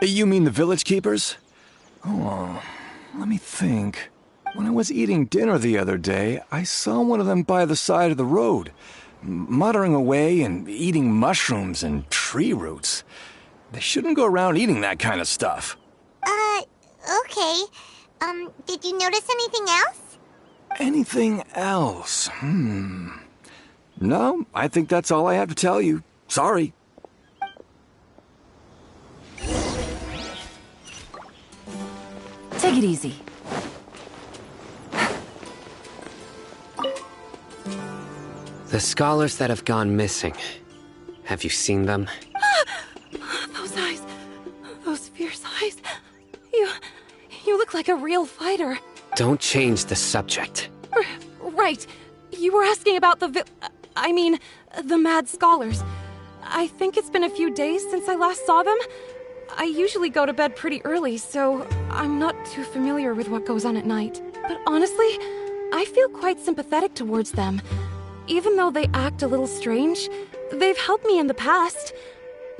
You mean the village keepers? Oh, let me think. When I was eating dinner the other day, I saw one of them by the side of the road, muttering away and eating mushrooms and tree roots. They shouldn't go around eating that kind of stuff. Okay. Did you notice anything else? Anything else? No, I think that's all I have to tell you. Sorry. Take it easy. The scholars that have gone missing. Have you seen them? Those eyes. Those fierce eyes. You look like a real fighter. Don't change the subject. Right. You were asking about the mad scholars. I think it's been a few days since I last saw them. I usually go to bed pretty early, so I'm not too familiar with what goes on at night. But honestly, I feel quite sympathetic towards them. Even though they act a little strange, they've helped me in the past.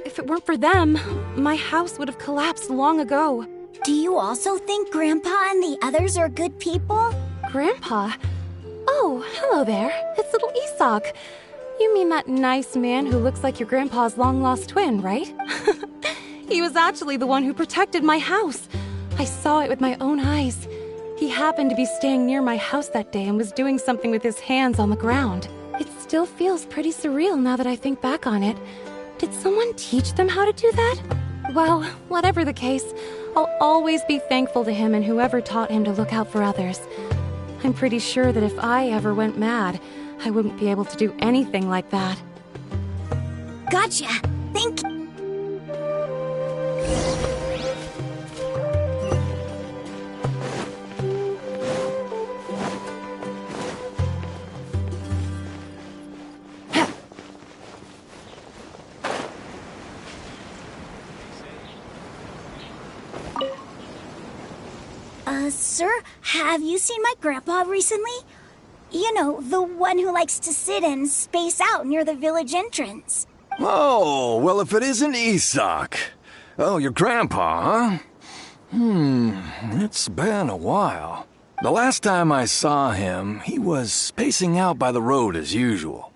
If it weren't for them, my house would have collapsed long ago. Do you also think Grandpa and the others are good people? Grandpa? Oh, hello there. It's little Isak. You mean that nice man who looks like your grandpa's long-lost twin, right? He was actually the one who protected my house. I saw it with my own eyes. He happened to be staying near my house that day and was doing something with his hands on the ground. It still feels pretty surreal now that I think back on it. Did someone teach them how to do that? Well, whatever the case, I'll always be thankful to him and whoever taught him to look out for others. I'm pretty sure that if I ever went mad, I wouldn't be able to do anything like that. Gotcha. Thank you. Sir, have you seen my grandpa recently? You know, the one who likes to sit and space out near the village entrance. Oh, well, if it isn't Isak. Oh, your grandpa, huh? It's been a while. The last time I saw him, he was spacing out by the road as usual.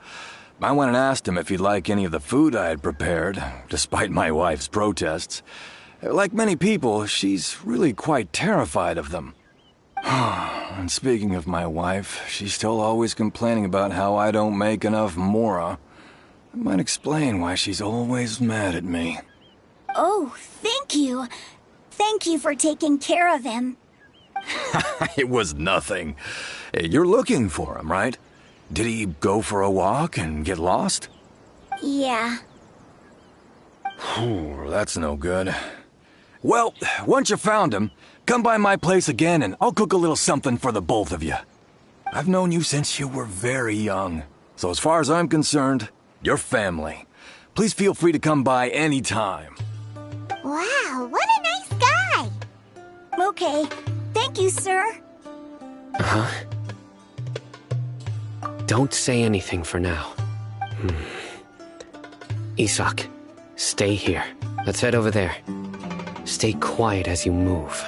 I went and asked him if he'd like any of the food I had prepared, despite my wife's protests. Like many people, she's really quite terrified of them. And speaking of my wife, she's still always complaining about how I don't make enough mora. That might explain why she's always mad at me. Oh, thank you. Thank you for taking care of him. It was nothing. You're looking for him, right? Did he go for a walk and get lost? Yeah. That's no good. Well, once you found him, come by my place again and I'll cook a little something for the both of you. I've known you since you were very young, so as far as I'm concerned, you're family. Please feel free to come by anytime. Wow, what a nice guy! Okay, thank you, sir. Uh-huh. Don't say anything for now. Isak, stay here. Let's head over there. Stay quiet as you move.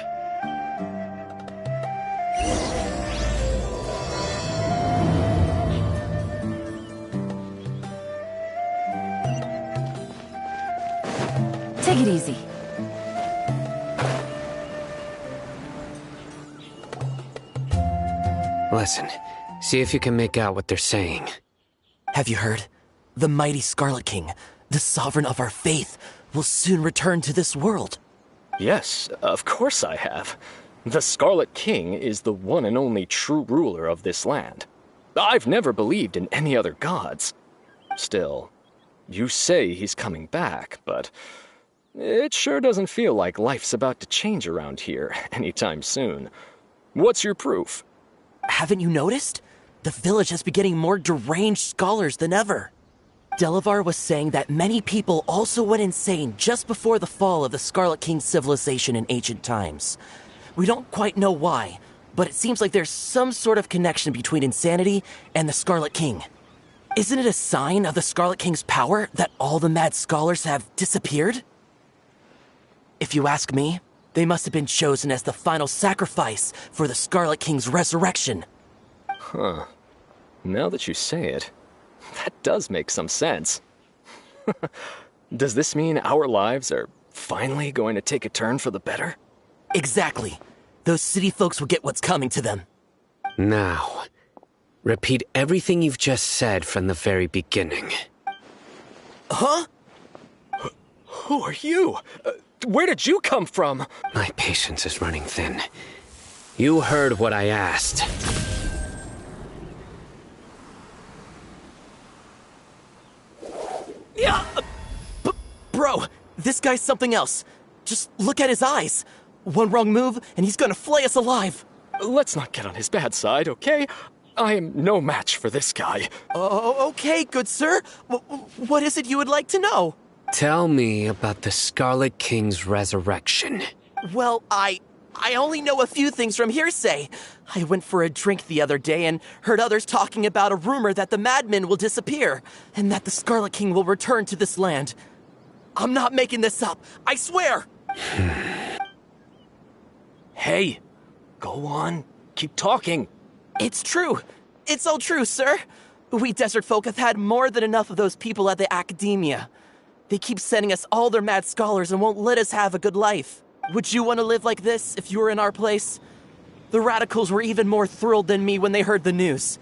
Take it easy. Listen, see if you can make out what they're saying. Have you heard? The mighty Scarlet King, the sovereign of our faith, will soon return to this world. Yes, of course I have. The Scarlet King is the one and only true ruler of this land. I've never believed in any other gods. Still, you say he's coming back, but it sure doesn't feel like life's about to change around here anytime soon. What's your proof? Haven't you noticed? The village has been getting more deranged scholars than ever. Delavar was saying that many people also went insane just before the fall of the Scarlet King's civilization in ancient times. We don't quite know why, but it seems like there's some sort of connection between insanity and the Scarlet King. Isn't it a sign of the Scarlet King's power that all the mad scholars have disappeared? If you ask me, they must have been chosen as the final sacrifice for the Scarlet King's resurrection. Huh. Now that you say it, that does make some sense. Does this mean our lives are finally going to take a turn for the better? Exactly. Those city folks will get what's coming to them. Now, repeat everything you've just said from the very beginning. Huh? Who are you? Where did you come from? My patience is running thin. You heard what I asked. Yeah! Bro, this guy's something else. Just look at his eyes. One wrong move, and he's gonna flay us alive. Let's not get on his bad side, okay? I am no match for this guy. Oh, okay, good sir. What is it you would like to know? Tell me about the Scarlet King's resurrection. Well, I only know a few things from hearsay. I went for a drink the other day and heard others talking about a rumor that the madmen will disappear, and that the Scarlet King will return to this land. I'm not making this up, I swear! Hey, go on. Keep talking. It's true. It's all true, sir. We desert folk have had more than enough of those people at the academia. They keep sending us all their mad scholars and won't let us have a good life. Would you want to live like this if you were in our place? The radicals were even more thrilled than me when they heard the news.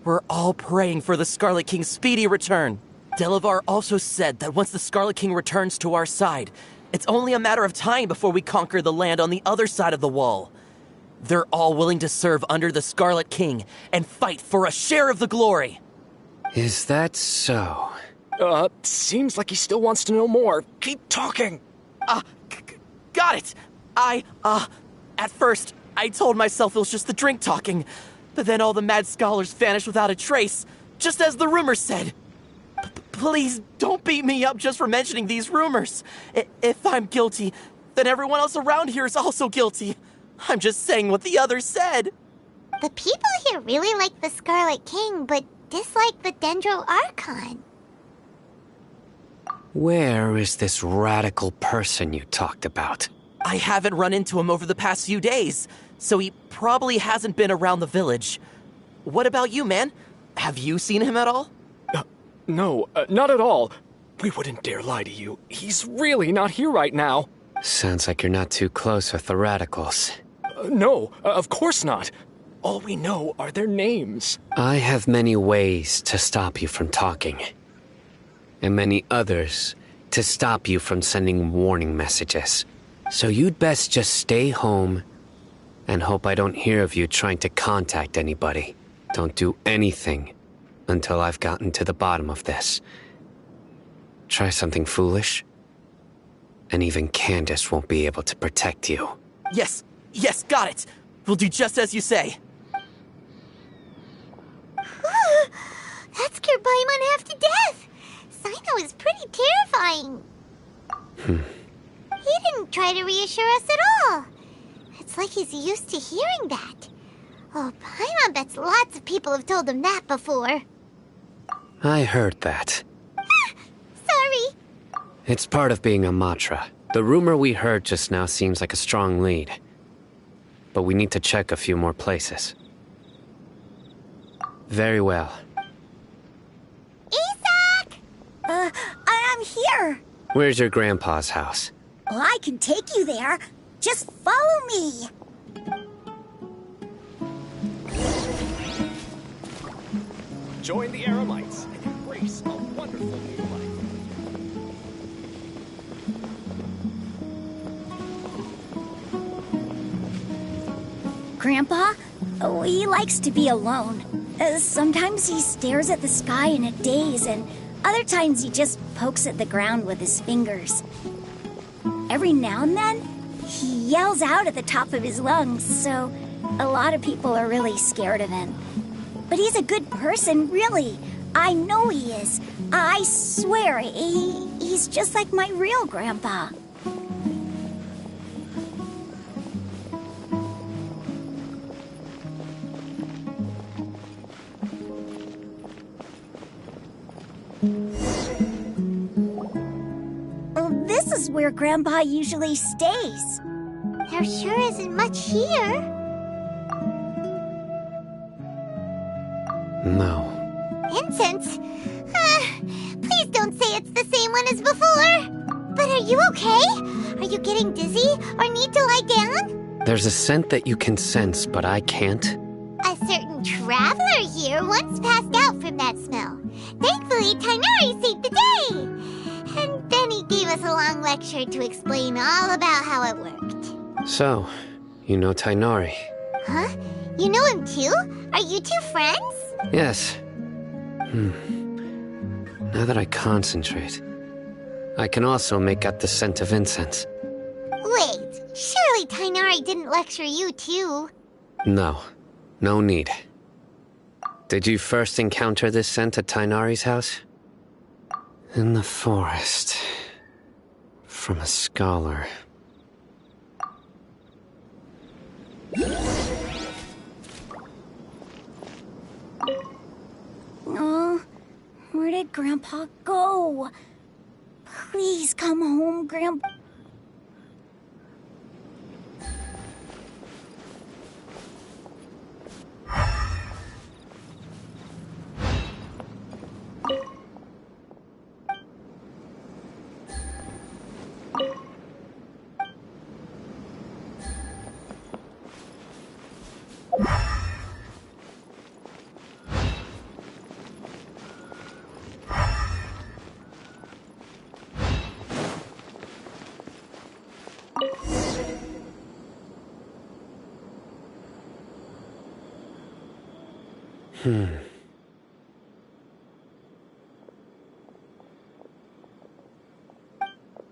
We're all praying for the Scarlet King's speedy return. Delavar also said that once the Scarlet King returns to our side, it's only a matter of time before we conquer the land on the other side of the wall. They're all willing to serve under the Scarlet King and fight for a share of the glory. Is that so? Seems like he still wants to know more. Keep talking. Got it. At first, I told myself it was just the drink talking, but then all the mad scholars vanished without a trace, just as the rumors said. Please don't beat me up just for mentioning these rumors. If I'm guilty, then everyone else around here is also guilty. I'm just saying what the others said. The people here really like the Scarlet King, but dislike the Dendro Archon. Where is this radical person you talked about? I haven't run into him over the past few days, so he probably hasn't been around the village. What about you, man? Have you seen him at all? No, not at all. We wouldn't dare lie to you. He's really not here right now. Sounds like you're not too close with the radicals. No, of course not. All we know are their names. I have many ways to stop you from talking. And many others to stop you from sending warning messages. So you'd best just stay home and hope I don't hear of you trying to contact anybody. Don't do anything until I've gotten to the bottom of this. Try something foolish, and even Candace won't be able to protect you. Yes, got it. We'll do just as you say. That scared Paimon half to death. Sino is pretty terrifying. He didn't try to reassure us at all. It's like he's used to hearing that. Oh, Paimon bets lots of people have told him that before. I heard that. Sorry. It's part of being a Matra. The rumor we heard just now seems like a strong lead. But we need to check a few more places. Very well. Isak! I'm here. Where's your grandpa's house? Well, I can take you there. Just follow me. Join the Aramites and embrace a wonderful new life. Grandpa? Oh, he likes to be alone. Sometimes he stares at the sky in a daze, and other times he just pokes at the ground with his fingers. Every now and then, he yells out at the top of his lungs, so a lot of people are really scared of him. But he's a good person, really. I know he is. I swear, he's just like my real grandpa. This is where Grandpa usually stays. There sure isn't much here. No. Incense? Please don't say it's the same one as before. But are you okay? Are you getting dizzy or need to lie down? There's a scent that you can sense, but I can't. A certain traveler here once passed out from that smell. Thankfully, Tainari saved the day. And then he gave us a long lecture to explain all about how it worked. So, you know Tainari? Huh? You know him too? Are you two friends? Yes. Now that I concentrate, I can also make out the scent of incense. Wait, surely Tainari didn't lecture you too? No. No need. Did you first encounter this scent at Tainari's house? In the forest. From a scholar. Oh, where did Grandpa go? Please come home, Grandpa.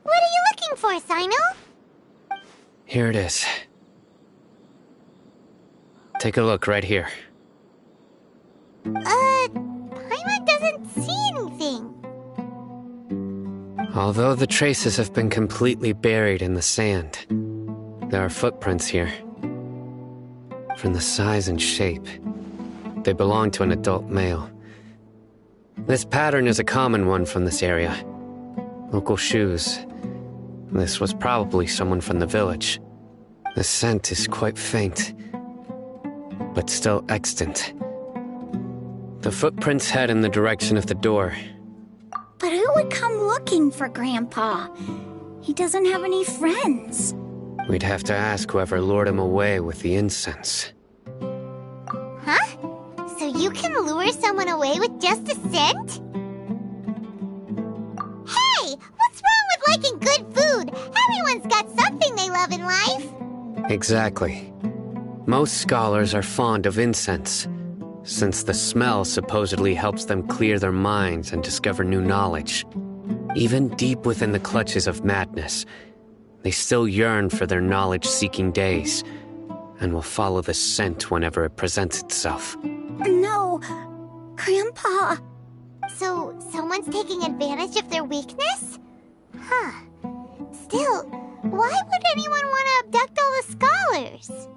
What are you looking for, Sino? Here it is. Take a look right here. Paimon doesn't see anything. Although the traces have been completely buried in the sand, there are footprints here. From the size and shape, they belong to an adult male. This pattern is a common one from this area. Local shoes. This was probably someone from the village. The scent is quite faint, but still extant. The footprints head in the direction of the door. But who would come looking for Grandpa? He doesn't have any friends. We'd have to ask whoever lured him away with the incense. Huh? So you can lure someone away with just a scent? Hey! What's wrong with liking good food? Everyone's got something they love in life. Exactly. Most scholars are fond of incense, since the smell supposedly helps them clear their minds and discover new knowledge. Even deep within the clutches of madness, they still yearn for their knowledge-seeking days, and will follow the scent whenever it presents itself. No, Grandpa. So, someone's taking advantage of their weakness? Huh. Still, why would anyone want to abduct all the scholars?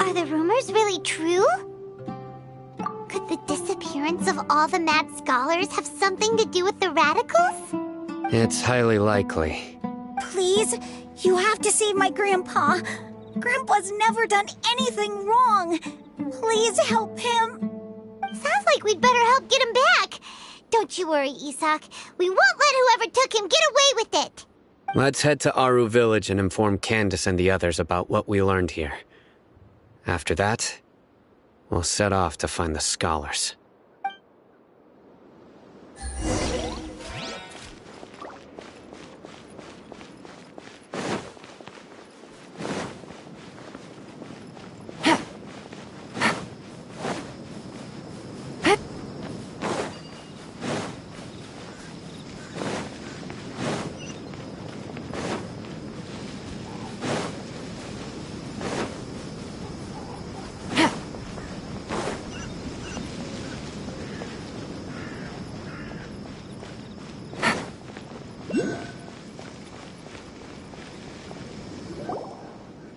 Are the rumors really true? Could the disappearance of all the mad scholars have something to do with the radicals? It's highly likely. Please, you have to save my Grandpa. Grandpa's never done anything wrong. Please help him. Sounds like we'd better help get him back. Don't you worry, Isak. We won't let whoever took him get away with it. Let's head to Aru Village and inform Candace and the others about what we learned here. After that, we'll set off to find the scholars.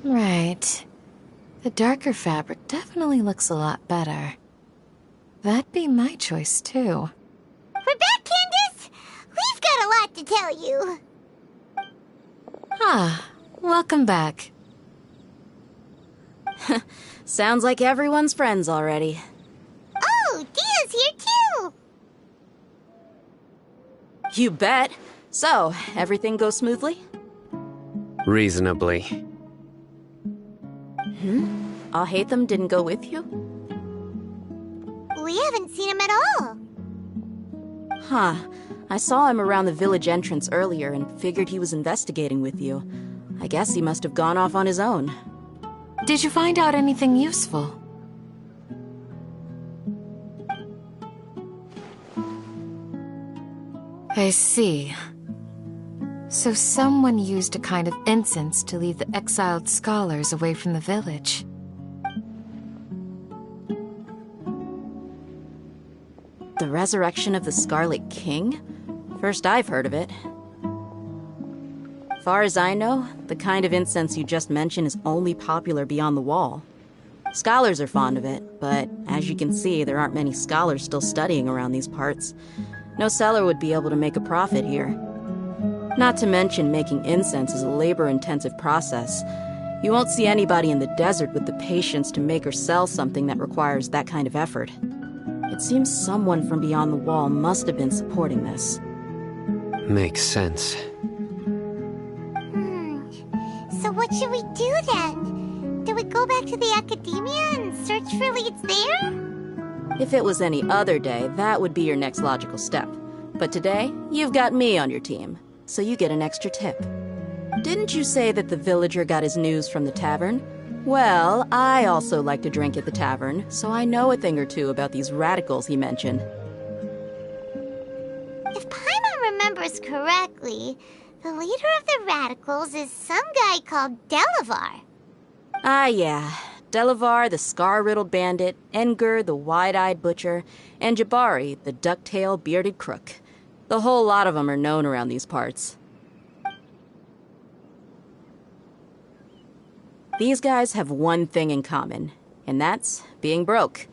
Right. The darker fabric definitely looks a lot better. That'd be my choice, too. We're back, Candace! We've got a lot to tell you. Ah, welcome back. Sounds like everyone's friends already. Oh, Dia's here too! You bet. So, everything goes smoothly? Reasonably. Alhaitham didn't go with you? We haven't seen him at all. Huh. I saw him around the village entrance earlier and figured he was investigating with you. I guess he must have gone off on his own. Did you find out anything useful? I see. So someone used a kind of incense to lead the exiled scholars away from the village. The resurrection of the Scarlet King? First I've heard of it. Far as I know, the kind of incense you just mentioned is only popular beyond the wall. Scholars are fond of it, but as you can see, there aren't many scholars still studying around these parts. No seller would be able to make a profit here. Not to mention, making incense is a labor-intensive process. You won't see anybody in the desert with the patience to make or sell something that requires that kind of effort. It seems someone from beyond the wall must have been supporting this. Makes sense. So what should we do then? Do we go back to the academia and search for leads there? If it was any other day, that would be your next logical step. But today, you've got me on your team, so you get an extra tip. Didn't you say that the villager got his news from the tavern? Well, I also like to drink at the tavern, so I know a thing or two about these radicals he mentioned. If Paimon remembers correctly, the leader of the radicals is some guy called Delavar. Ah, yeah. Delavar, the scar-riddled bandit, Engur, the wide-eyed butcher, and Jabari, the duck-tailed bearded crook. The whole lot of them are known around these parts. These guys have one thing in common, and that's being broke.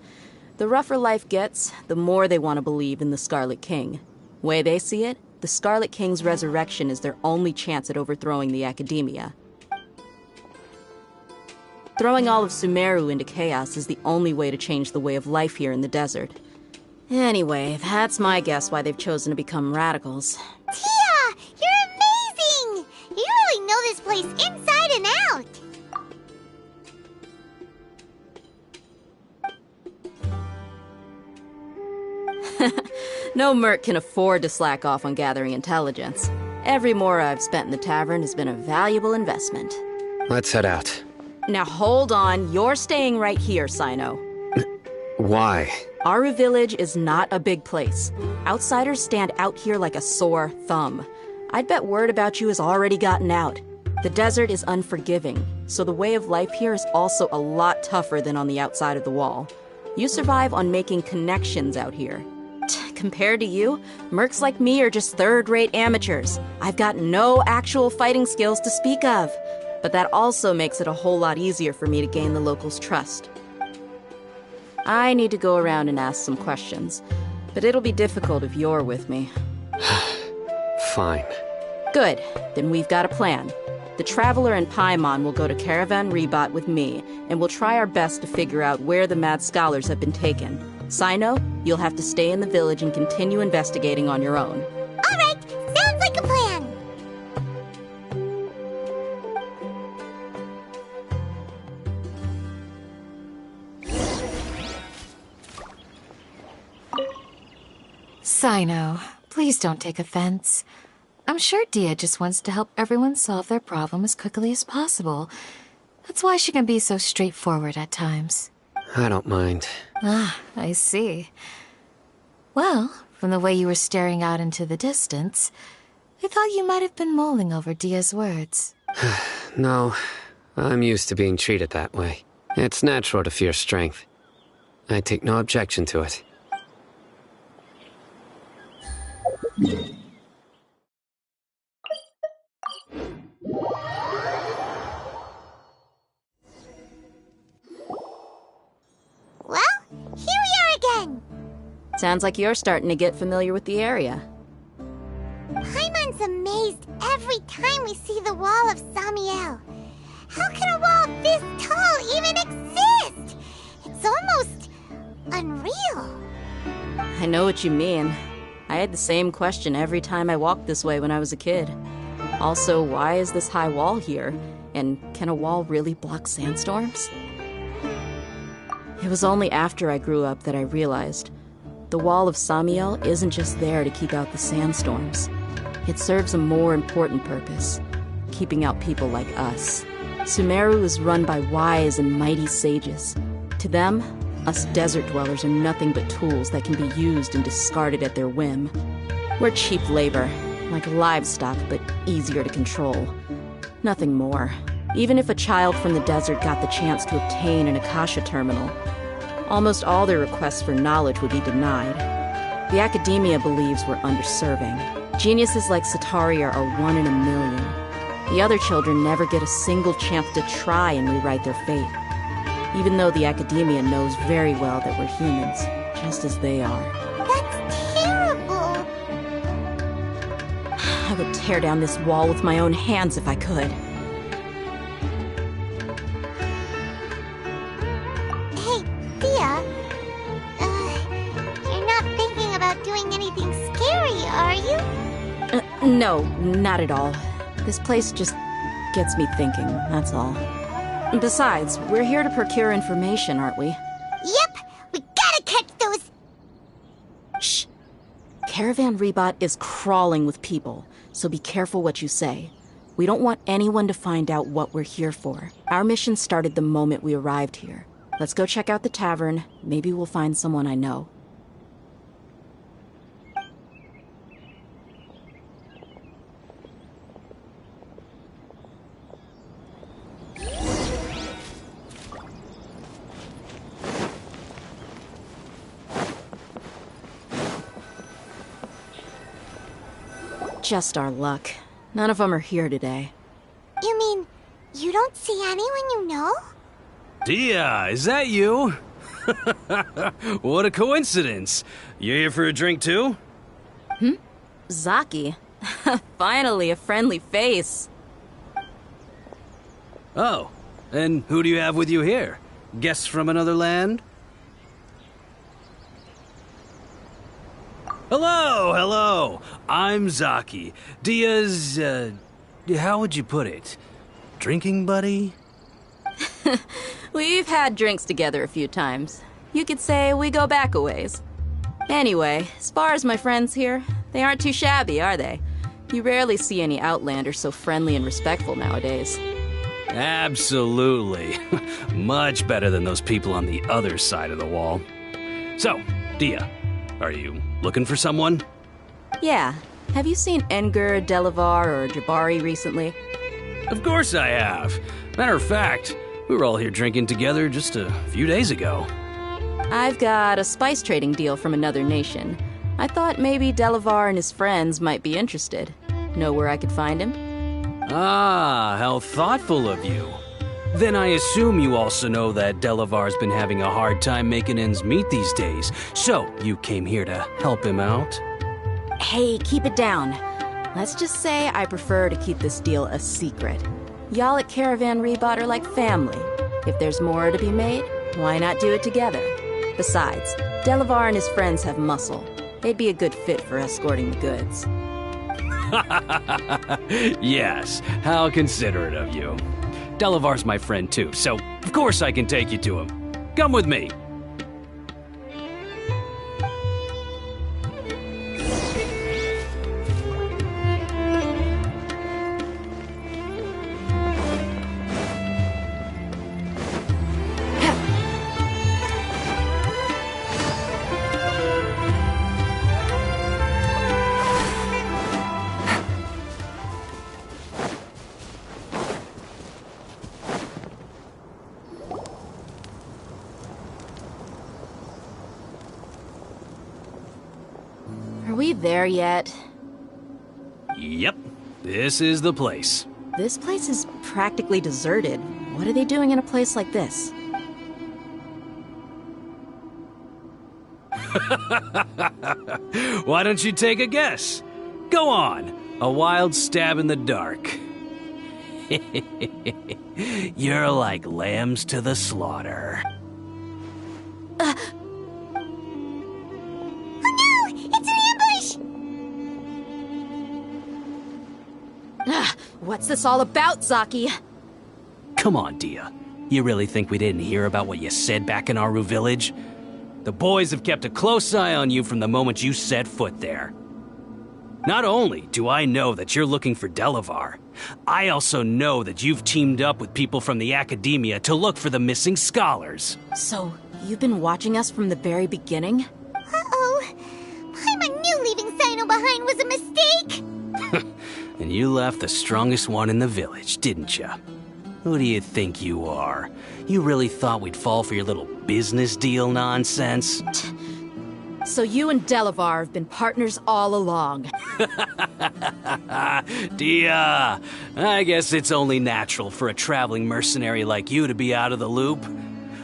The rougher life gets, the more they want to believe in the Scarlet King. Way they see it, the Scarlet King's resurrection is their only chance at overthrowing the academia. Throwing all of Sumeru into chaos is the only way to change the way of life here in the desert. Anyway, that's my guess why they've chosen to become radicals. Tia! You're amazing! You really know this place inside and out! No merc can afford to slack off on gathering intelligence. Every mora I've spent in the tavern has been a valuable investment. Let's head out. Now hold on, you're staying right here, Sino. Why? Aru Village is not a big place. Outsiders stand out here like a sore thumb. I'd bet word about you has already gotten out. The desert is unforgiving, so the way of life here is also a lot tougher than on the outside of the wall. You survive on making connections out here. Compared to you, mercs like me are just third-rate amateurs. I've got no actual fighting skills to speak of. But that also makes it a whole lot easier for me to gain the locals' trust. I need to go around and ask some questions, but it'll be difficult if you're with me. Fine. Good, then we've got a plan. The Traveler and Paimon will go to Caravan Rebat with me, and we'll try our best to figure out where the mad scholars have been taken. Sino, you'll have to stay in the village and continue investigating on your own. All right, sounds like a plan. Sino, please don't take offense. I'm sure Dia just wants to help everyone solve their problem as quickly as possible. That's why she can be so straightforward at times. I don't mind. Ah, I see. Well, from the way you were staring out into the distance, I thought you might have been mulling over Dia's words. No, I'm used to being treated that way. It's natural to fear strength. I take no objection to it. Well, here we are again. Sounds like you're starting to get familiar with the area. Paimon Everyone's amazed every time we see the wall of Samiel. How can a wall this tall even exist? It's almost unreal. I know what you mean. I had the same question every time I walked this way when I was a kid. Also, why is this high wall here? And can a wall really block sandstorms? It was only after I grew up that I realized the wall of Samiel isn't just there to keep out the sandstorms. It serves a more important purpose, keeping out people like us. Sumeru is run by wise and mighty sages. To them, us desert dwellers are nothing but tools that can be used and discarded at their whim. We're cheap labor, like livestock, but easier to control. Nothing more. Even if a child from the desert got the chance to obtain an Akasha terminal, almost all their requests for knowledge would be denied. The academia believes we're underserving. Geniuses like Satari are 1 in a million. The other children never get a single chance to try and rewrite their fate, even though the academia knows very well that we're humans, just as they are. That's terrible. I would tear down this wall with my own hands if I could. Hey, Thea. You're not thinking about doing anything scary, are you? No, not at all. This place just gets me thinking, that's all. Besides, we're here to procure information, aren't we? Yep, we gotta catch those... Shh. Caravan Rebot is crawling with people, so be careful what you say. We don't want anyone to find out what we're here for. Our mission started the moment we arrived here. Let's go check out the tavern. Maybe we'll find someone I know. Just our luck. None of them are here today. You mean, you don't see anyone you know? Dia, is that you? What a coincidence. You here for a drink too? Zaki. Finally, a friendly face. Oh, and who do you have with you here? Guests from another land? Hello. I'm Zaki. Dia's, how would you put it? Drinking buddy? We've had drinks together a few times. You could say we go back a ways. Anyway, as far as my friends here, they aren't too shabby, are they? You rarely see any Outlanders so friendly and respectful nowadays. Absolutely. Much better than those people on the other side of the wall. So, Dia, are you looking for someone? Yeah. Have you seen Engur, Delavar, or Jabari recently? Of course I have. Matter of fact, we were all here drinking together just a few days ago. I've got a spice trading deal from another nation. I thought maybe Delavar and his friends might be interested. Know where I could find him? Ah, how thoughtful of you. Then I assume you also know that Delavar's been having a hard time making ends meet these days, so you came here to help him out? Hey, keep it down. Let's just say I prefer to keep this deal a secret. Y'all at Caravan Rebot are like family. If there's more to be made, why not do it together? Besides, Delavar and his friends have muscle. They'd be a good fit for escorting the goods. Yes, how considerate of you. Delavar's my friend too, so of course I can take you to him. Come with me. Are we there yet? Yep, this is the place. This place is practically deserted. What are they doing in a place like this? Why don't you take a guess? Go on. A wild stab in the dark. You're like lambs to the slaughter. Oh no! It's an ambush! What's this all about, Zaki? Come on, Dia. You really think we didn't hear about what you said back in Aru Village? The boys have kept a close eye on you from the moment you set foot there. Not only do I know that you're looking for Delavar, I also know that you've teamed up with people from the Academia to look for the missing scholars. So, you've been watching us from the very beginning? Uh-oh. Paimon knew leaving Sino behind was a mistake! And you left the strongest one in the village, didn't you? Who do you think you are? You really thought we'd fall for your little business deal nonsense? So you and Delavar have been partners all along. Dia, I guess it's only natural for a traveling mercenary like you to be out of the loop.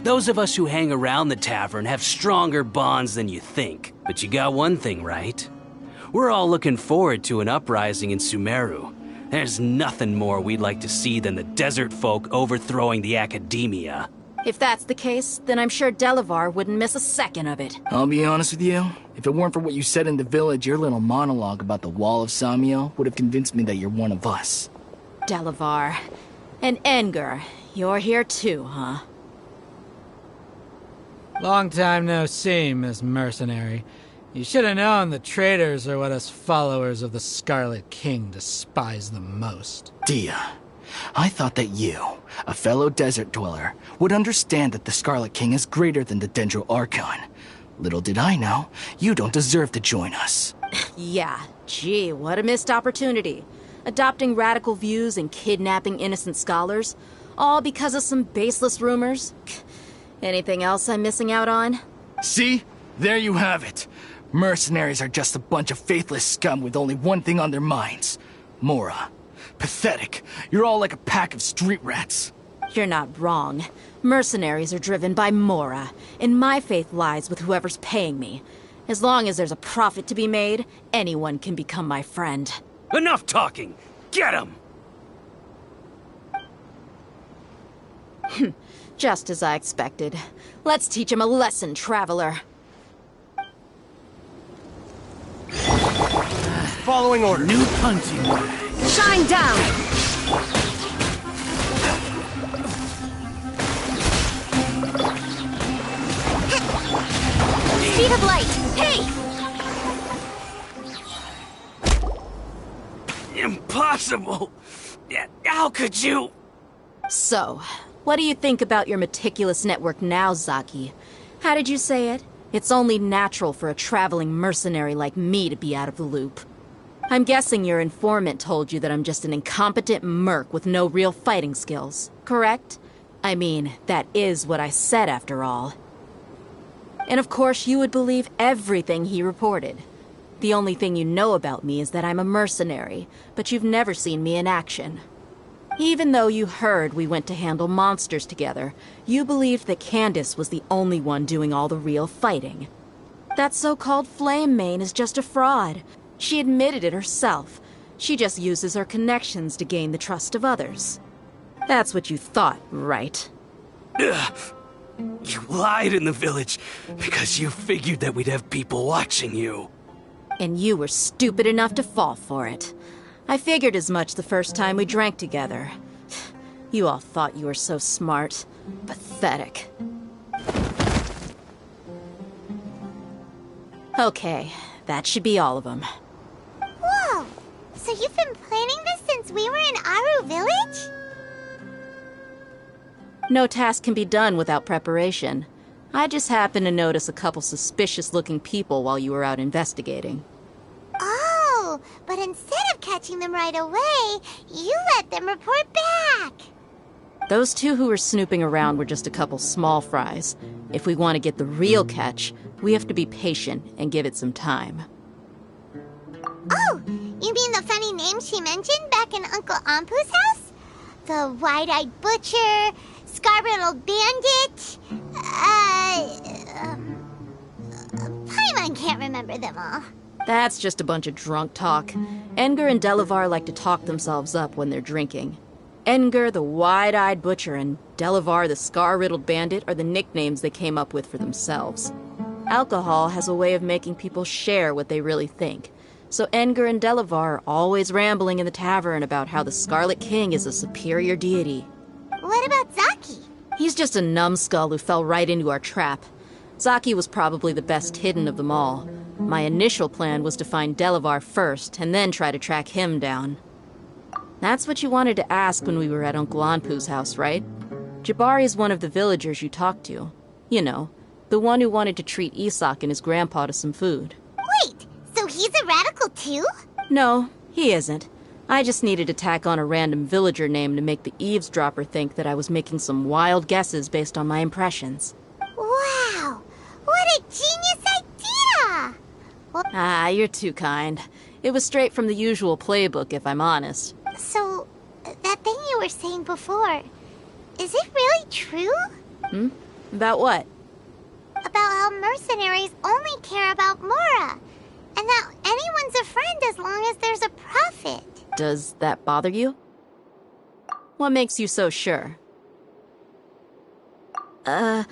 Those of us who hang around the tavern have stronger bonds than you think. But you got one thing right. We're all looking forward to an uprising in Sumeru. There's nothing more we'd like to see than the desert folk overthrowing the Academia. If that's the case, then I'm sure Delavar wouldn't miss a second of it. I'll be honest with you. If it weren't for what you said in the village, your little monologue about the Wall of Samiel would have convinced me that you're one of us. Delavar. And Engar, you're here too, huh? Long time no see, Miss Mercenary. You should have known the traitors are what us followers of the Scarlet King despise the most. Dia, I thought that you, a fellow desert dweller, would understand that the Scarlet King is greater than the Dendro Archon. Little did I know, you don't deserve to join us. Yeah, gee, what a missed opportunity. Adopting radical views and kidnapping innocent scholars, all because of some baseless rumors. Anything else I'm missing out on? See? There you have it. Mercenaries are just a bunch of faithless scum with only one thing on their minds. Mora. Pathetic. You're all like a pack of street rats. You're not wrong. Mercenaries are driven by Mora, and my faith lies with whoever's paying me. As long as there's a profit to be made, anyone can become my friend. Enough talking! Get him! Just as I expected. Let's teach him a lesson, traveler. Following order. New punching bag. Shine down! Speed of light! Hey! Impossible! How could you? So, what do you think about your meticulous network now, Zaki? How did you say it? It's only natural for a traveling mercenary like me to be out of the loop. I'm guessing your informant told you that I'm just an incompetent merc with no real fighting skills, correct? I mean, that is what I said after all. And of course you would believe everything he reported. The only thing you know about me is that I'm a mercenary, but you've never seen me in action. Even though you heard we went to handle monsters together, you believed that Candace was the only one doing all the real fighting. That so-called Flame Mane is just a fraud. She admitted it herself. She just uses her connections to gain the trust of others. That's what you thought, right? Ugh. You lied in the village because you figured that we'd have people watching you. And you were stupid enough to fall for it. I figured as much the first time we drank together. You all thought you were so smart. Pathetic. Okay, that should be all of them. Whoa! So you've been planning this since we were in Aru Village? No task can be done without preparation. I just happened to notice a couple suspicious-looking people while you were out investigating. Oh, but instead of catching them right away, you let them report back. Those two who were snooping around were just a couple small fries. If we want to get the real catch, we have to be patient and give it some time. Oh, you mean the funny name she mentioned back in Uncle Ampu's house? The wide-eyed butcher, scar-riddled bandit, Paimon can't remember them all. That's just a bunch of drunk talk. Edgar and Delavar like to talk themselves up when they're drinking. Edgar, the wide-eyed butcher, and Delavar, the scar-riddled bandit, are the nicknames they came up with for themselves. Alcohol has a way of making people share what they really think. So Edgar and Delavar are always rambling in the tavern about how the Scarlet King is a superior deity. What about Zaki? He's just a numbskull who fell right into our trap. Zaki was probably the best hidden of them all. My initial plan was to find Delavar first, and then try to track him down. That's what you wanted to ask when we were at Uncle Anpu's house, right? Jabari is one of the villagers you talked to. You know, the one who wanted to treat Isak and his grandpa to some food. Wait, so he's a radical too? No, he isn't. I just needed to tack on a random villager name to make the eavesdropper think that I was making some wild guesses based on my impressions. Wow, what a genius idea! Ah, you're too kind. It was straight from the usual playbook, if I'm honest. So, that thing you were saying before, is it really true? About what? About how mercenaries only care about Mora, and that anyone's a friend as long as there's a profit. Does that bother you? What makes you so sure? Dia,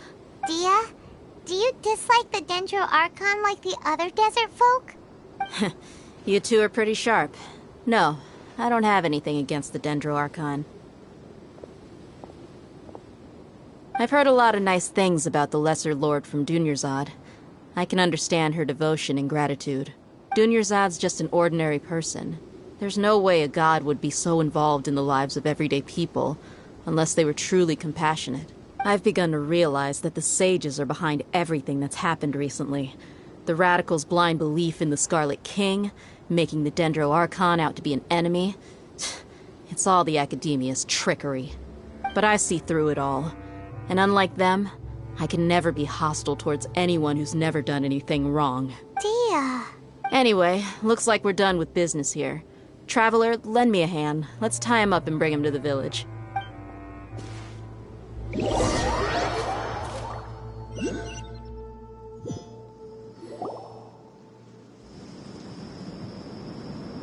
do you dislike the Dendro Archon like the other desert folk? You two are pretty sharp. No, I don't have anything against the Dendro Archon. I've heard a lot of nice things about the Lesser Lord from Dunyarzad. I can understand her devotion and gratitude. Dunyarzad's just an ordinary person. There's no way a god would be so involved in the lives of everyday people, unless they were truly compassionate. I've begun to realize that the sages are behind everything that's happened recently. The radicals' blind belief in the Scarlet King, making the Dendro Archon out to be an enemy. It's all the academia's trickery. But I see through it all. And unlike them, I can never be hostile towards anyone who's never done anything wrong. Dia. Anyway, looks like we're done with business here. Traveler, lend me a hand. Let's tie him up and bring him to the village.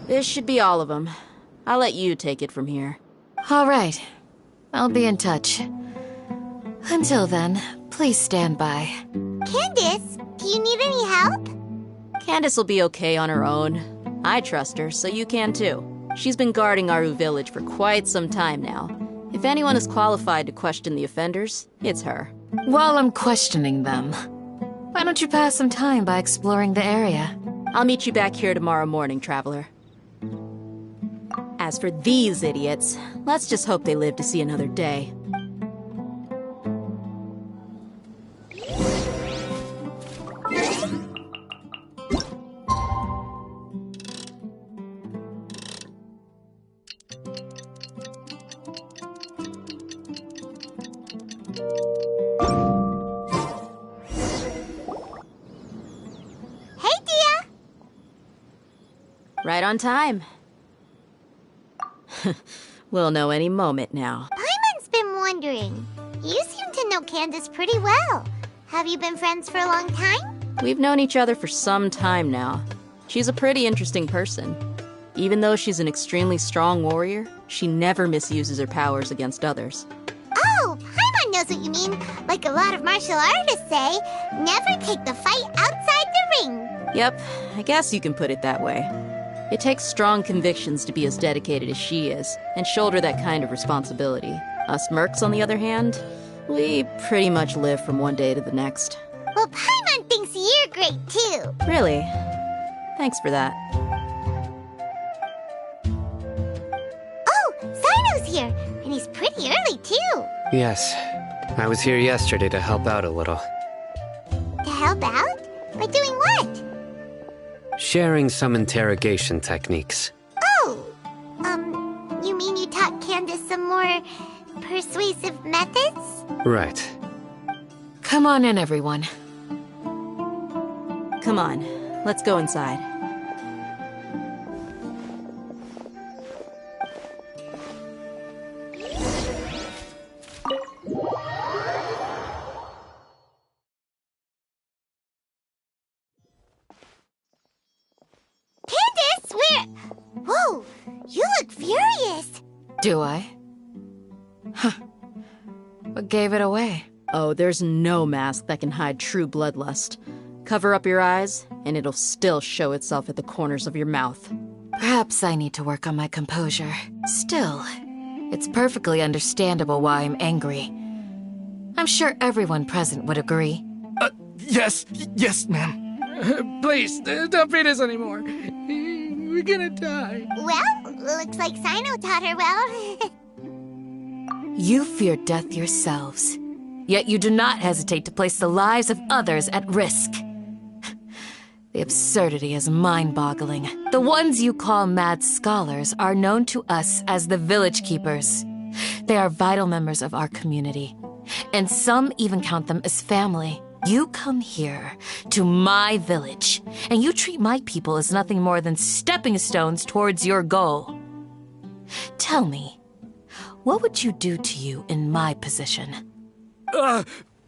This should be all of them. I'll let you take it from here. All right. I'll be in touch. Until then, please stand by. Candace, do you need any help? Candace will be okay on her own. I trust her, so you can too. She's been guarding Aru village for quite some time now. If anyone is qualified to question the offenders, it's her. While I'm questioning them, why don't you pass some time by exploring the area? I'll meet you back here tomorrow morning, Traveler. As for these idiots, let's just hope they live to see another day. Right on time. We'll know any moment now. Paimon's been wondering. You seem to know Candace pretty well. Have you been friends for a long time? We've known each other for some time now. She's a pretty interesting person. Even though she's an extremely strong warrior, she never misuses her powers against others. Oh, Paimon knows what you mean. Like a lot of martial artists say, never take the fight outside the ring. Yep, I guess you can put it that way. It takes strong convictions to be as dedicated as she is, and shoulder that kind of responsibility. Us mercs, on the other hand, we pretty much live from one day to the next. Well, Paimon thinks you're great, too. Really? Thanks for that. Oh, Sino's here, and he's pretty early, too. Yes. I was here yesterday to help out a little. To help out? By doing what? Sharing some interrogation techniques. Oh! You mean you taught Candace some more persuasive methods? Right. Come on in, everyone. Come on, let's go inside. Do I? Huh. What gave it away? Oh, there's no mask that can hide true bloodlust. Cover up your eyes, and it'll still show itself at the corners of your mouth. Perhaps I need to work on my composure. Still, it's perfectly understandable why I'm angry. I'm sure everyone present would agree. Yes, ma'am. Please, don't feed us anymore. We're gonna die. Well, looks like Sino taught her well. You fear death yourselves, yet you do not hesitate to place the lives of others at risk. The absurdity is mind-boggling. The ones you call mad scholars are known to us as the Village Keepers. They are vital members of our community, and some even count them as family. You come here, to my village, and you treat my people as nothing more than stepping stones towards your goal. Tell me, what would you do to you in my position?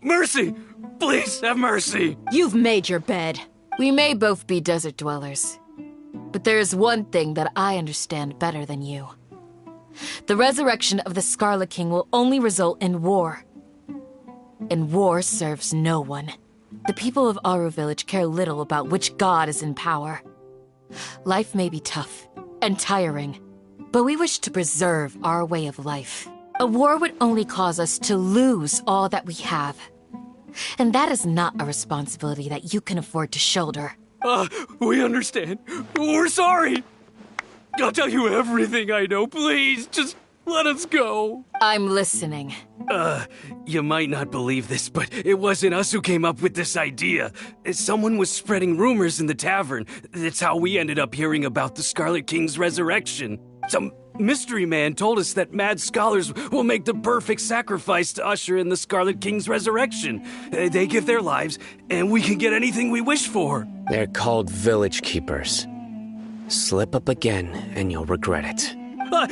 Mercy! Please, have mercy! You've made your bed. We may both be desert dwellers, but there is one thing that I understand better than you. The resurrection of the Scarlet King will only result in war. And war serves no one. The people of Aru Village care little about which god is in power. Life may be tough and tiring, but we wish to preserve our way of life. A war would only cause us to lose all that we have. And that is not a responsibility that you can afford to shoulder. We understand. We're sorry. I'll tell you everything I know. Please, just let us go. I'm listening. You might not believe this, but it wasn't us who came up with this idea. Someone was spreading rumors in the tavern. That's how we ended up hearing about the Scarlet King's resurrection. Some mystery man told us that mad scholars will make the perfect sacrifice to usher in the Scarlet King's resurrection. They give their lives, and we can get anything we wish for. They're called Village Keepers. Slip up again, and you'll regret it.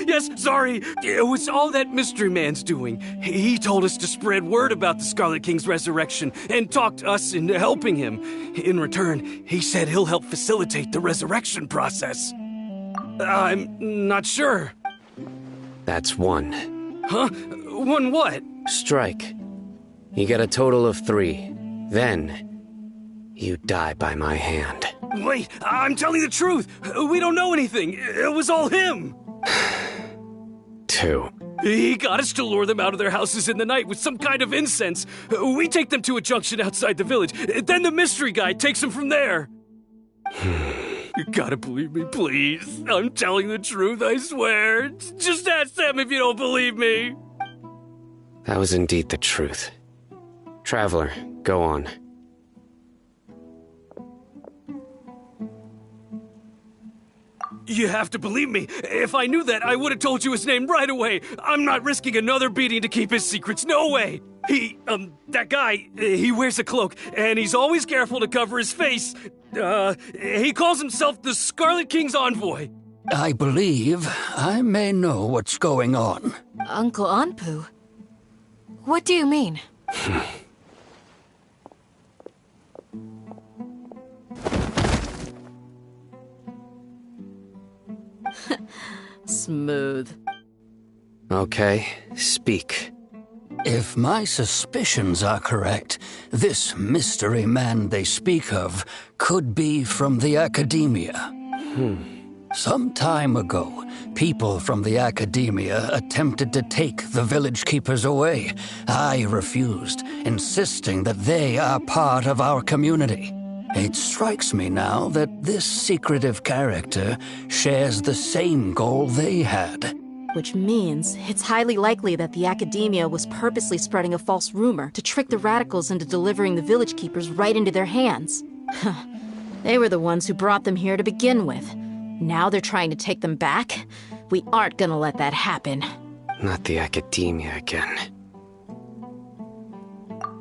Yes, sorry. It was all that mystery man's doing. He told us to spread word about the Scarlet King's resurrection and talked us into helping him. In return, he said he'll help facilitate the resurrection process. I'm not sure. That's one. Huh? One what? Strike. You get a total of 3. Then, you die by my hand. Wait, I'm telling the truth. We don't know anything. It was all him. 2. He got us to lure them out of their houses in the night with some kind of incense. We take them to a junction outside the village. Then the mystery guy takes them from there. You gotta believe me, please. I'm telling the truth, I swear. Just ask them if you don't believe me. That was indeed the truth. Traveler, go on. You have to believe me. If I knew that, I would have told you his name right away. I'm not risking another beating to keep his secrets. No way. That guy, he wears a cloak, and he's always careful to cover his face. He calls himself the Scarlet King's envoy. I believe I may know what's going on. Uncle Anpu? What do you mean? Smooth. Okay, speak. If my suspicions are correct, this mystery man they speak of could be from the Academia. Some time ago, people from the Academia attempted to take the Village Keepers away. I refused, insisting that they are part of our community. It strikes me now that this secretive character shares the same goal they had. Which means it's highly likely that the Academia was purposely spreading a false rumor to trick the radicals into delivering the Village Keepers right into their hands. They were the ones who brought them here to begin with. Now they're trying to take them back? We aren't gonna let that happen. Not the Academia again.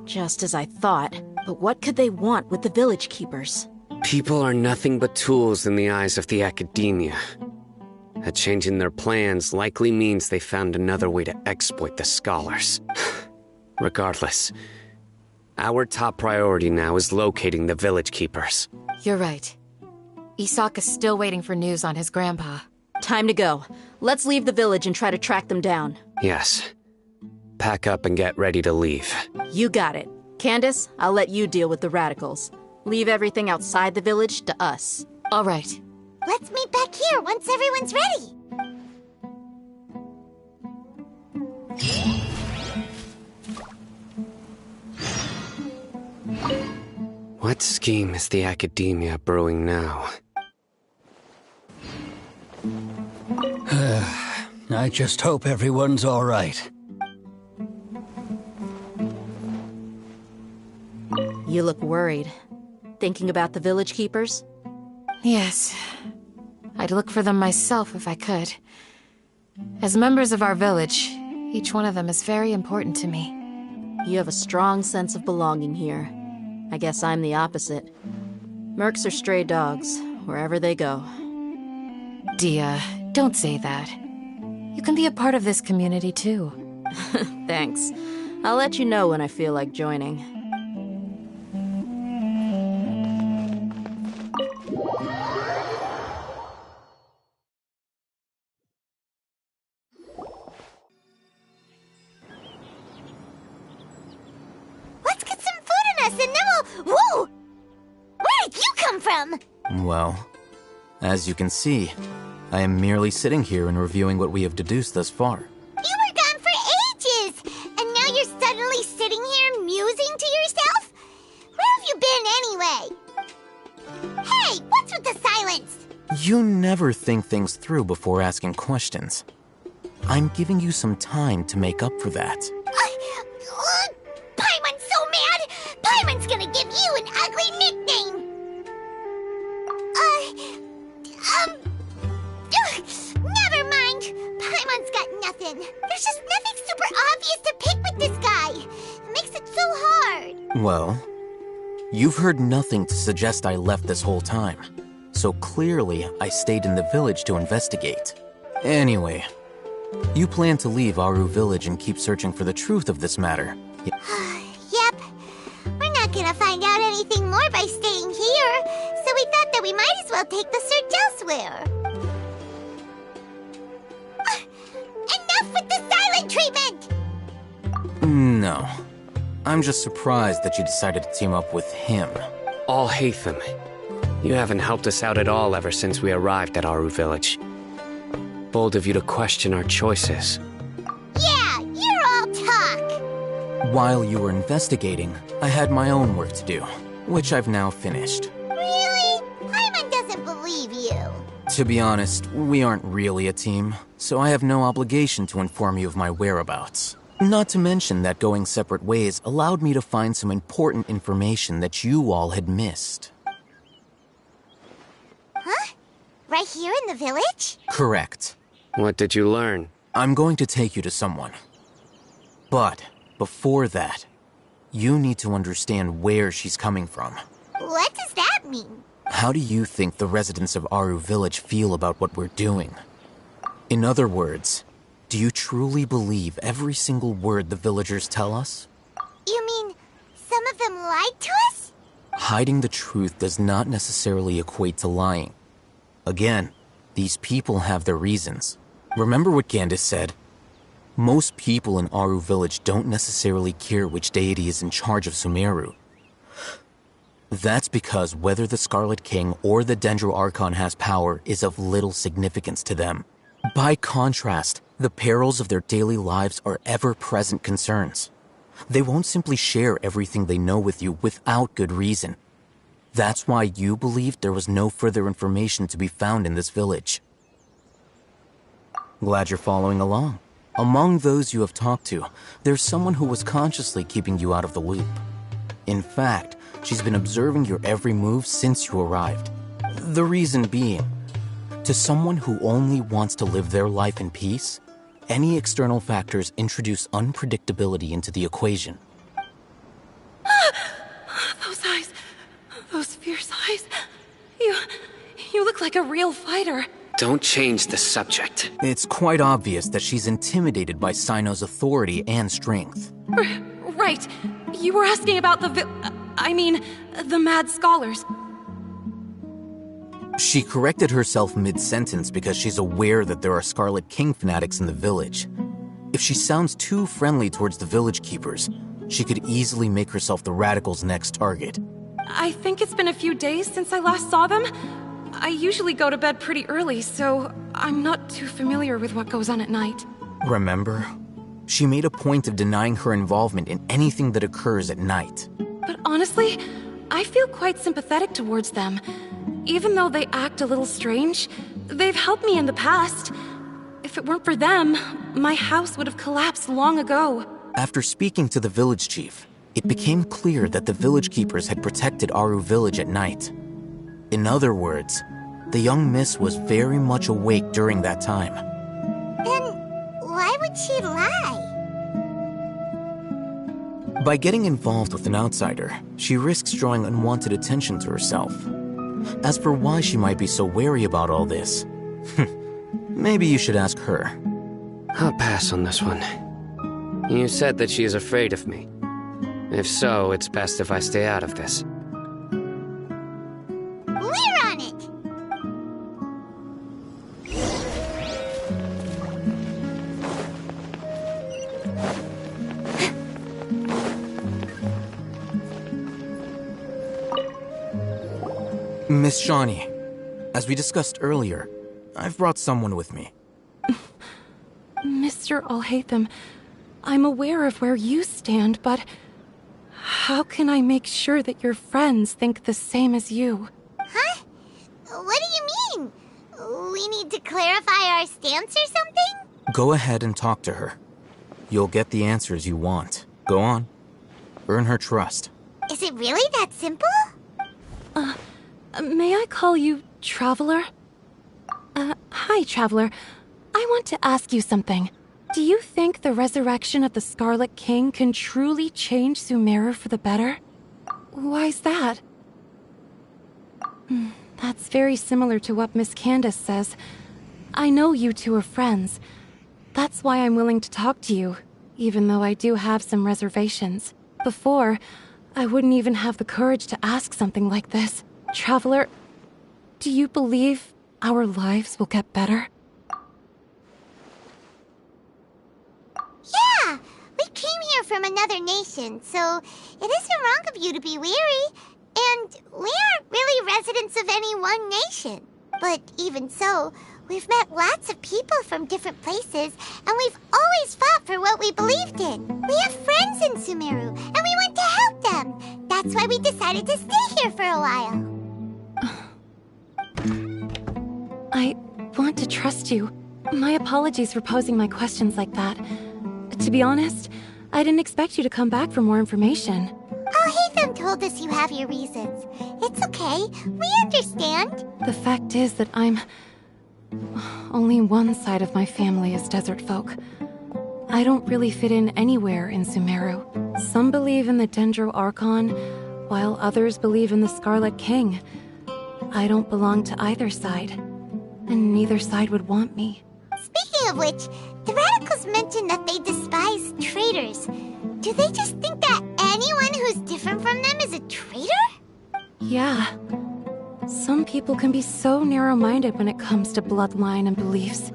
Just as I thought. But what could they want with the Village Keepers? People are nothing but tools in the eyes of the Academia. A change in their plans likely means they found another way to exploit the scholars. Regardless, our top priority now is locating the Village Keepers. You're right. Isak is still waiting for news on his grandpa. Time to go. Let's leave the village and try to track them down. Yes. Pack up and get ready to leave. You got it. Candace, I'll let you deal with the radicals. Leave everything outside the village to us. All right. Let's meet back here once everyone's ready. What scheme is the Academia brewing now? I just hope everyone's all right. You look worried. Thinking about the village keepers? Yes. I'd look for them myself if I could. As members of our village, each one of them is very important to me. You have a strong sense of belonging here. I guess I'm the opposite. Mercs are stray dogs, wherever they go. Dia, don't say that. You can be a part of this community too. Thanks. I'll let you know when I feel like joining. Let's get some food in us and then we'll... Whoa! Where did you come from? Well, as you can see, I am merely sitting here and reviewing what we have deduced thus far. You were gone for ages! And now you're suddenly sitting here musing to yourself? Where have you been anyway? Hey, what's with the silence? You never think things through before asking questions. I'm giving you some time to make up for that. Paimon's so mad! Paimon's gonna give you an ugly nickname! Never mind. Paimon's got nothing. There's just nothing super obvious to pick with this guy. It makes it so hard. Well, you've heard nothing to suggest I left this whole time. So clearly, I stayed in the village to investigate. Anyway, you plan to leave Aru village and keep searching for the truth of this matter. Yep. We're not gonna find out anything more by staying here, so we thought that we might as well take the search elsewhere. Enough with the silent treatment! No. I'm just surprised that you decided to team up with him. All Hatham. You haven't helped us out at all ever since we arrived at Aru village. Bold of you to question our choices. Yeah, you're all talk! While you were investigating, I had my own work to do, which I've now finished. Really? Paimon doesn't believe you. To be honest, we aren't really a team, so I have no obligation to inform you of my whereabouts. Not to mention that going separate ways allowed me to find some important information that you all had missed. Huh? Right here in the village? Correct. What did you learn? I'm going to take you to someone. But before that, you need to understand where she's coming from. What does that mean? How do you think the residents of Aru village feel about what we're doing? In other words, do you truly believe every single word the villagers tell us? You mean some of them lied to us? Hiding the truth does not necessarily equate to lying. Again, these people have their reasons. Remember what Candace said? Most people in Aru village don't necessarily care which deity is in charge of Sumeru. That's because whether the Scarlet King or the Dendro Archon has power is of little significance to them. By contrast, the perils of their daily lives are ever-present concerns. They won't simply share everything they know with you without good reason. That's why you believed there was no further information to be found in this village. Glad you're following along. Among those you have talked to, there's someone who was consciously keeping you out of the loop. In fact, she's been observing your every move since you arrived. The reason being, to someone who only wants to live their life in peace, any external factors introduce unpredictability into the equation. Those eyes. Those fierce eyes. You look like a real fighter. Don't change the subject. It's quite obvious that she's intimidated by Sino's authority and strength. Right. You were asking about the Mad Scholars. She corrected herself mid-sentence because she's aware that there are Scarlet King fanatics in the village. If she sounds too friendly towards the village keepers, she could easily make herself the Radicals' next target. I think it's been a few days since I last saw them. I usually go to bed pretty early, so I'm not too familiar with what goes on at night. Remember? She made a point of denying her involvement in anything that occurs at night. But honestly, I feel quite sympathetic towards them. Even though they act a little strange, they've helped me in the past. If it weren't for them, my house would have collapsed long ago. After speaking to the village chief, it became clear that the village keepers had protected Aru village at night. In other words, the young miss was very much awake during that time. Then why would she lie? By getting involved with an outsider, she risks drawing unwanted attention to herself. As for why she might be so wary about all this, maybe you should ask her. I'll pass on this one. You said that she is afraid of me. If so, it's best if I stay out of this. We're on it! Miss Shawnee, as we discussed earlier, I've brought someone with me. Mr. Alhaitham, I'm aware of where you stand, but how can I make sure that your friends think the same as you? Huh? What do you mean? We need to clarify our stance or something? Go ahead and talk to her. You'll get the answers you want. Go on. Earn her trust. Is it really that simple? May I call you Traveler? Hi, Traveler. I want to ask you something. Do you think the resurrection of the Scarlet King can truly change Sumeru for the better? Why's that? That's very similar to what Miss Candace says. I know you two are friends. That's why I'm willing to talk to you, even though I do have some reservations. Before, I wouldn't even have the courage to ask something like this. Traveler, do you believe our lives will get better? Yeah! We came here from another nation, so it isn't wrong of you to be weary. And we aren't really residents of any one nation. But even so, we've met lots of people from different places, and we've always fought for what we believed in. We have friends in Sumeru, and we want to help them. That's why we decided to stay here for a while. I want to trust you. My apologies for posing my questions like that. To be honest, I didn't expect you to come back for more information. Alhaitham told us you have your reasons. It's okay. We understand. The fact is that only one side of my family is desert folk. I don't really fit in anywhere in Sumeru. Some believe in the Dendro Archon, while others believe in the Scarlet King. I don't belong to either side, and neither side would want me. Speaking of which, the Radicals mentioned that they despise traitors. Do they just think that anyone who's different from them is a traitor? Yeah. Some people can be so narrow-minded when it comes to bloodline and beliefs.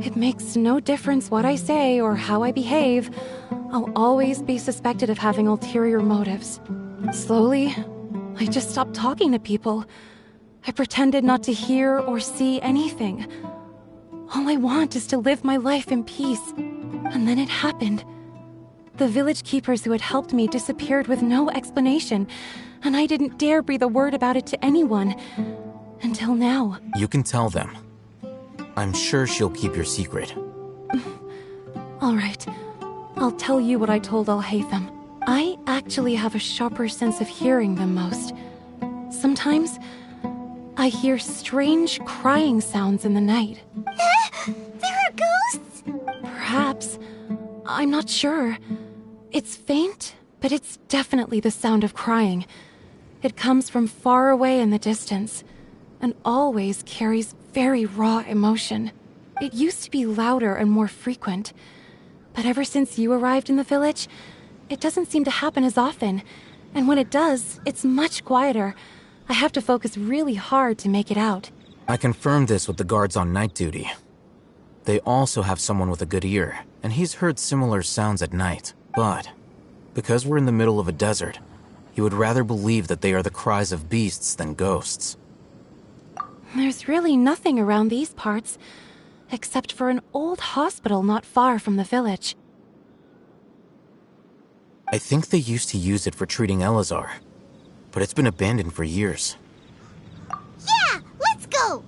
It makes no difference what I say or how I behave. I'll always be suspected of having ulterior motives. Slowly, I just stopped talking to people. I pretended not to hear or see anything. All I want is to live my life in peace. And then it happened. The village keepers who had helped me disappeared with no explanation, and I didn't dare breathe a word about it to anyone. Until now. You can tell them. I'm sure she'll keep your secret. All right. I'll tell you what I told Alhaitham. I actually have a sharper sense of hearing than most. Sometimes, I hear strange crying sounds in the night. There are ghosts? Perhaps. I'm not sure. It's faint, but it's definitely the sound of crying. It comes from far away in the distance, and always carries very raw emotion. It used to be louder and more frequent, but ever since you arrived in the village, it doesn't seem to happen as often, and when it does, it's much quieter. I have to focus really hard to make it out. I confirmed this with the guards on night duty. They also have someone with a good ear, and he's heard similar sounds at night. But because we're in the middle of a desert, he would rather believe that they are the cries of beasts than ghosts. There's really nothing around these parts, except for an old hospital not far from the village. I think they used to use it for treating Elazar, but it's been abandoned for years. Yeah, let's go!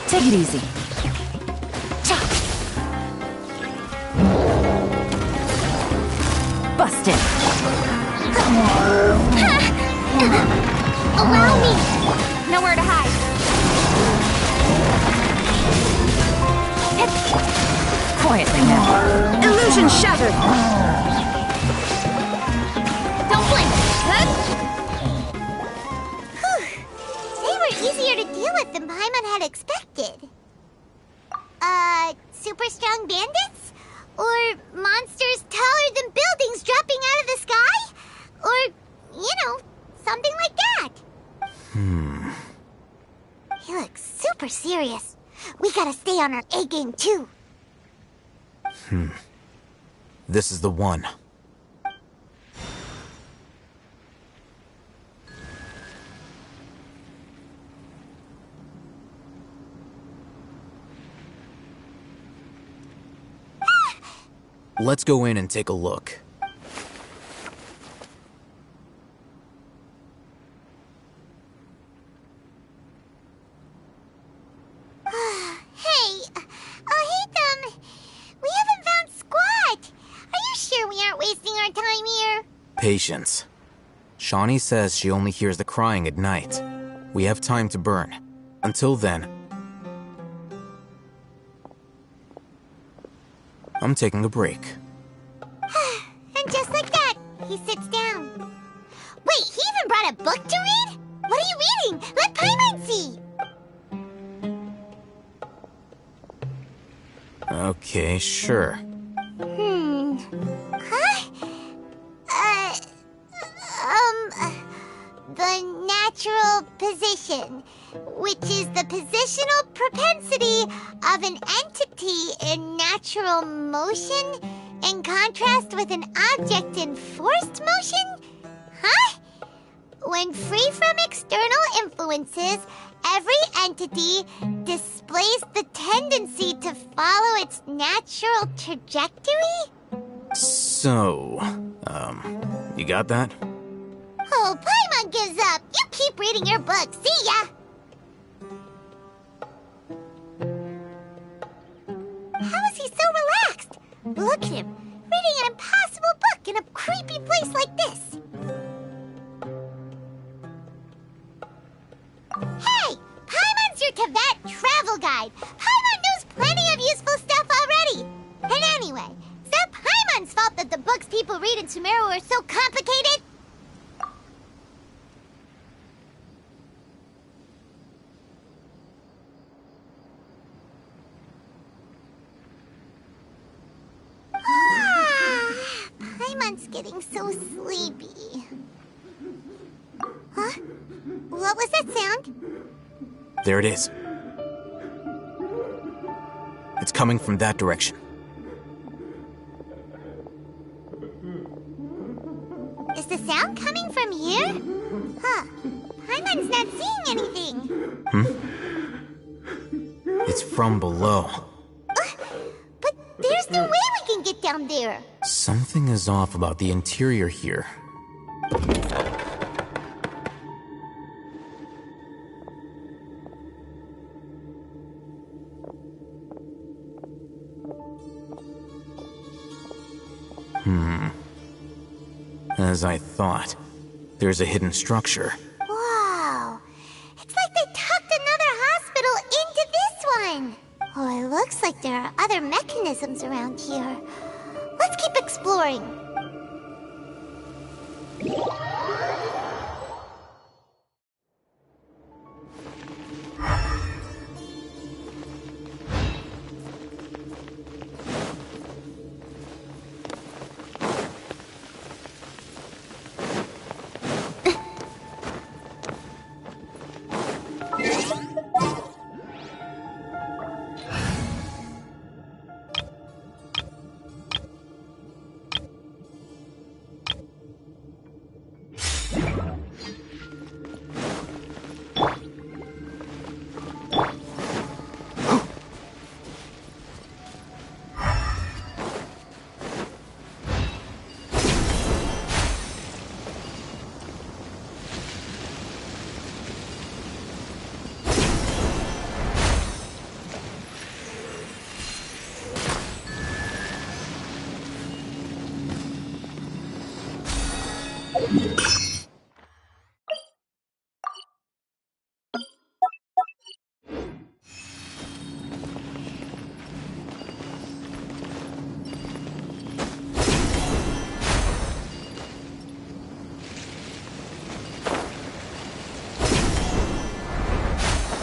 Take it easy. Busted. Allow me! Nowhere to hide. Quietly now. Illusion shattered. Don't blink! They were easier to deal with than Paimon had expected. Super strong bandits? Or monsters taller than buildings dropping out of the sky? Or, something like that. He looks super serious. We gotta stay on our A game too. This is the one. Let's go in and take a look. We haven't found squat. Are you sure we aren't wasting our time here? Patience. Shawnee says she only hears the crying at night. We have time to burn. Until then, I'm taking a break. And just like that, he sits down. Wait, he even brought a book to read? What are you reading? Let Paimon see! Okay, sure. The natural position, which is the positional propensity of an entity in natural motion in contrast with an object in forced motion? Huh? When free from external influences, every entity displays the tendency to follow its natural trajectory? So, you got that? Oh, Paimon gives up. You keep reading your book. See ya! How is he so relaxed? Look at him, reading an impossible book in a creepy place like this. Hey! Paimon's your Teyvat travel guide. Paimon knows plenty of useful stuff already. And anyway, is that Paimon's fault that the books people read in Sumeru are so complicated? Paimon's getting so sleepy. Huh? What was that sound? There it is. It's coming from that direction. Is the here? Huh. Paimon's not seeing anything. It's from below. But there's no way we can get down there. Something is off about the interior here. As I thought, there's a hidden structure. Wow. It's like they tucked another hospital into this one. Oh, it looks like there are other mechanisms around here. Let's keep exploring.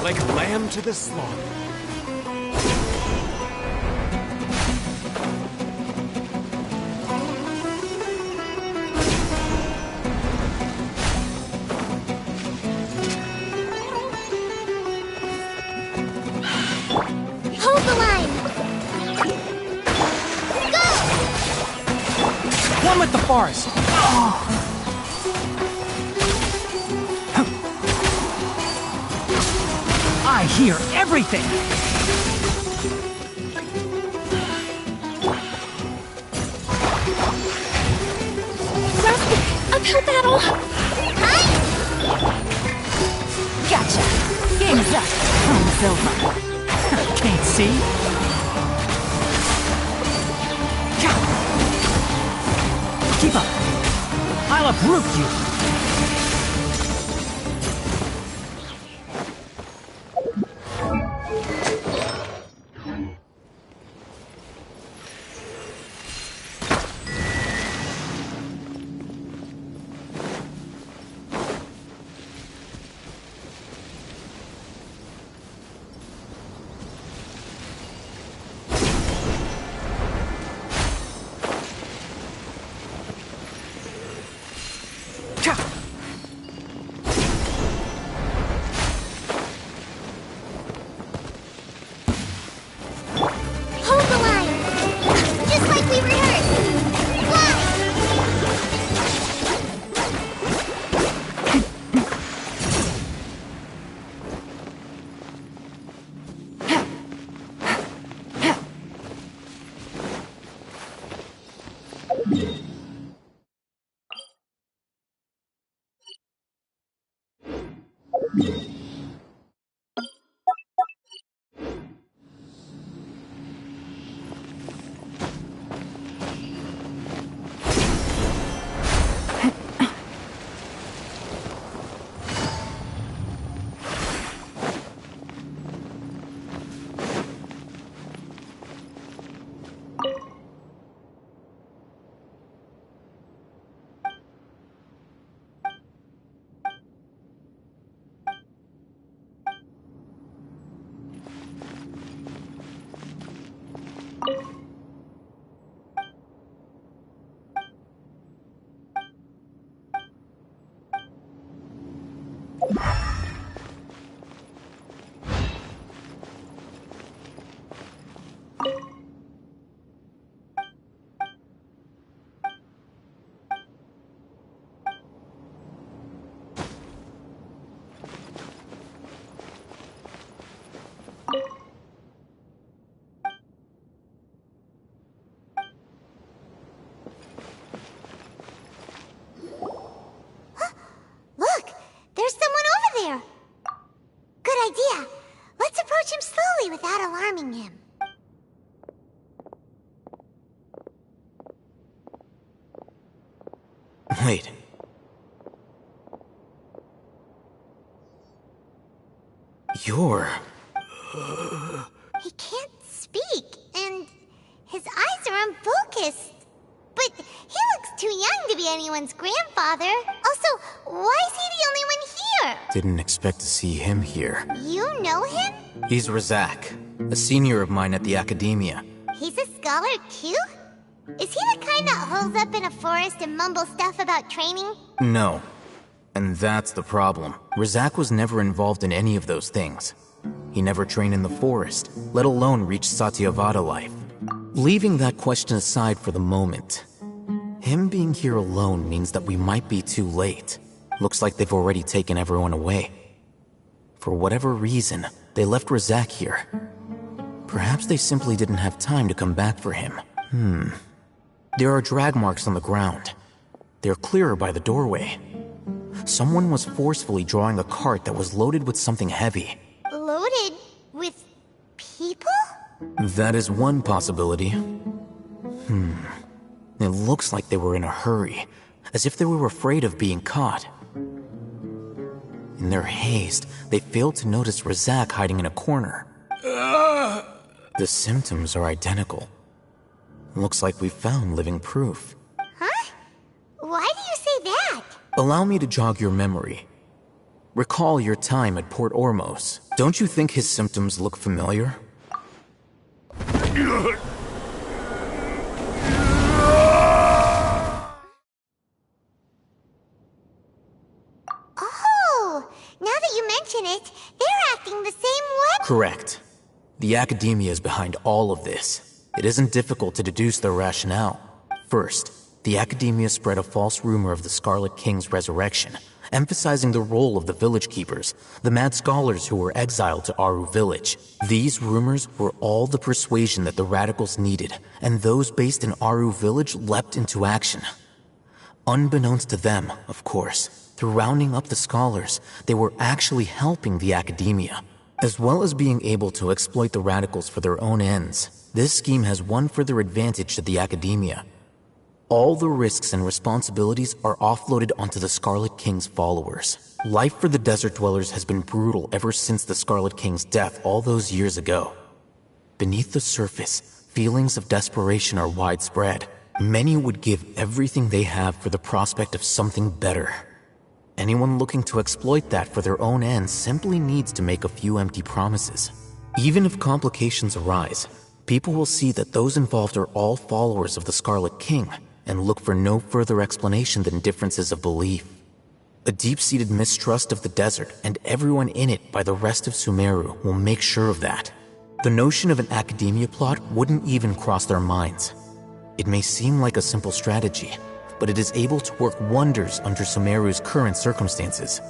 Like a lamb to the slaughter. Hold the line. Go! One with the forest. I hear everything! Uphill battle! Gotcha! Game's up! Round's over. Can't see? Keep up! I'll uproot you! without alarming him. Wait. You're... He can't speak, and his eyes are unfocused. But he looks too young to be anyone's grandfather. Also, why is he the only one here? Didn't expect to see him here. You know him? He's Razak, a senior of mine at the Academia. He's a scholar too? Is he the kind that holes up in a forest and mumbles stuff about training? No. And that's the problem. Razak was never involved in any of those things. He never trained in the forest, let alone reach Satyavada life. Leaving that question aside for the moment, him being here alone means that we might be too late. Looks like they've already taken everyone away. For whatever reason, they left Razak here. Perhaps they simply didn't have time to come back for him. There are drag marks on the ground. They're clearer by the doorway. Someone was forcefully drawing a cart that was loaded with something heavy. Loaded with people? That is one possibility. It looks like they were in a hurry, as if they were afraid of being caught. In their haste, they failed to notice Razak hiding in a corner. The symptoms are identical. Looks like we found living proof. Huh? Why do you say that? Allow me to jog your memory. Recall your time at Port Ormos. Don't you think his symptoms look familiar? Oh, now that you mention it, they're acting the same way. Correct. The Academia is behind all of this. It isn't difficult to deduce their rationale. First, the Academia spread a false rumor of the Scarlet King's resurrection, emphasizing the role of the village keepers, the mad scholars who were exiled to Aru village. These rumors were all the persuasion that the radicals needed, and those based in Aru village leapt into action. Unbeknownst to them, of course, through rounding up the scholars, they were actually helping the Academia. As well as being able to exploit the radicals for their own ends, this scheme has one further advantage to the Academia. All the risks and responsibilities are offloaded onto the Scarlet King's followers. Life for the desert dwellers has been brutal ever since the Scarlet King's death all those years ago. Beneath the surface, feelings of desperation are widespread. Many would give everything they have for the prospect of something better. Anyone looking to exploit that for their own ends simply needs to make a few empty promises. Even if complications arise, people will see that those involved are all followers of the Scarlet King, and look for no further explanation than differences of belief. A deep-seated mistrust of the desert and everyone in it by the rest of Sumeru will make sure of that. The notion of an Academia plot wouldn't even cross their minds. It may seem like a simple strategy, but it is able to work wonders under Sumeru's current circumstances.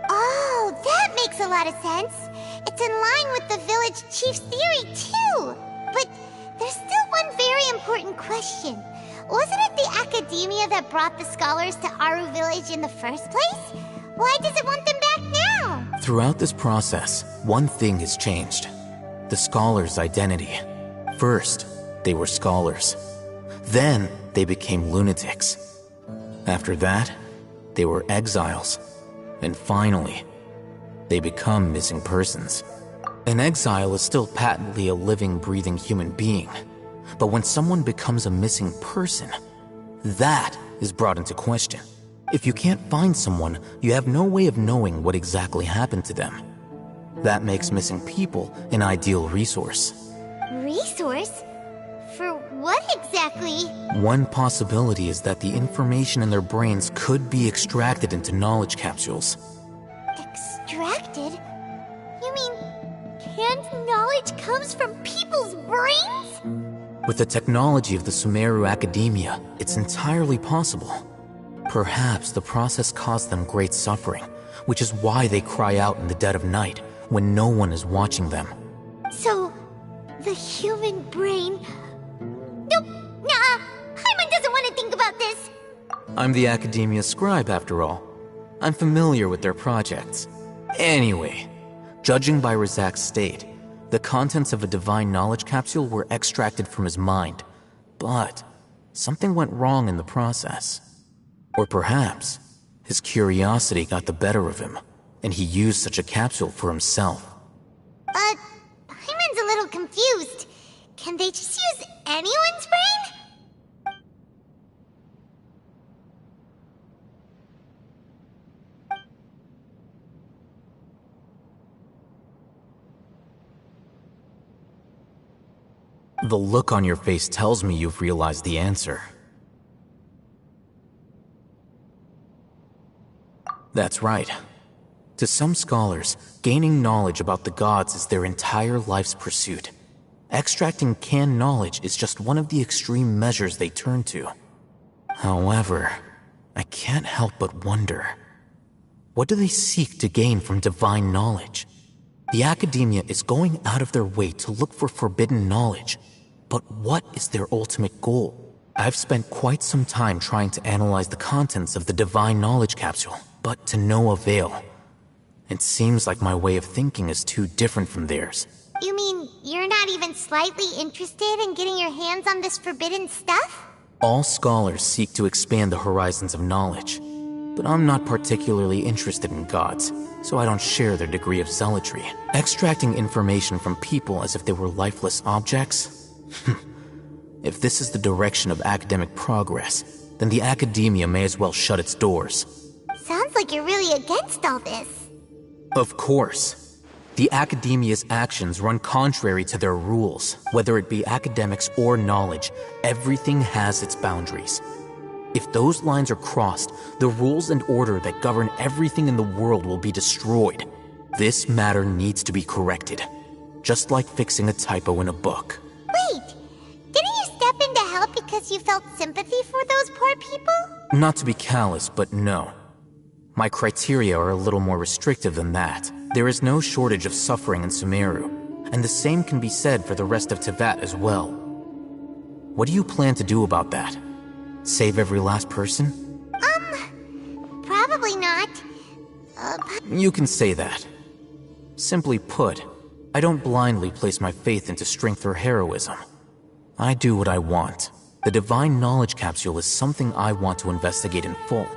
Oh, that makes a lot of sense. It's in line with the village chief's theory, too. But there's still one very important question. Wasn't it the Academia that brought the scholars to Aru village in the first place? Why does it want them back now? Throughout this process, one thing has changed. The scholars' identity. First, they were scholars. Then, they became lunatics. After that, they were exiles. And finally, they become missing persons. An exile is still patently a living, breathing human being. But when someone becomes a missing person, that is brought into question. If you can't find someone, you have no way of knowing what exactly happened to them. That makes missing people an ideal resource. Resource? For what exactly? One possibility is that the information in their brains could be extracted into knowledge capsules. Extracted? You mean canned knowledge comes from people's brains? With the technology of the Sumeru Academia, it's entirely possible. Perhaps the process caused them great suffering, which is why they cry out in the dead of night when no one is watching them. So, the human brain... Nope, nah, Hyman doesn't want to think about this. I'm the Academia scribe, after all. I'm familiar with their projects. Anyway, judging by Razak's state, The contents of a divine knowledge capsule were extracted from his mind, but something went wrong in the process. Or perhaps his curiosity got the better of him, and he used such a capsule for himself. Paimon's a little confused. Can they just use anyone's brain? The look on your face tells me you've realized the answer. That's right. To some scholars, gaining knowledge about the gods is their entire life's pursuit. Extracting canned knowledge is just one of the extreme measures they turn to. However, I can't help but wonder, what do they seek to gain from divine knowledge? The academia is going out of their way to look for forbidden knowledge. But what is their ultimate goal? I've spent quite some time trying to analyze the contents of the divine knowledge capsule, but to no avail. It seems like my way of thinking is too different from theirs. You mean you're not even slightly interested in getting your hands on this forbidden stuff? All scholars seek to expand the horizons of knowledge, but I'm not particularly interested in gods, so I don't share their degree of zealotry. Extracting information from people as if they were lifeless objects? If this is the direction of academic progress, then the academia may as well shut its doors. Sounds like you're really against all this. Of course. The academia's actions run contrary to their rules. Whether it be academics or knowledge, everything has its boundaries. If those lines are crossed, the rules and order that govern everything in the world will be destroyed. This matter needs to be corrected, just like fixing a typo in a book. Wait, didn't you step in to help because you felt sympathy for those poor people? Not to be callous, but no. My criteria are a little more restrictive than that. There is no shortage of suffering in Sumeru, and the same can be said for the rest of Teyvat as well. What do you plan to do about that? Save every last person? Probably not. You can say that. Simply put, I don't blindly place my faith into strength or heroism. I do what I want. The divine knowledge capsule is something I want to investigate in full.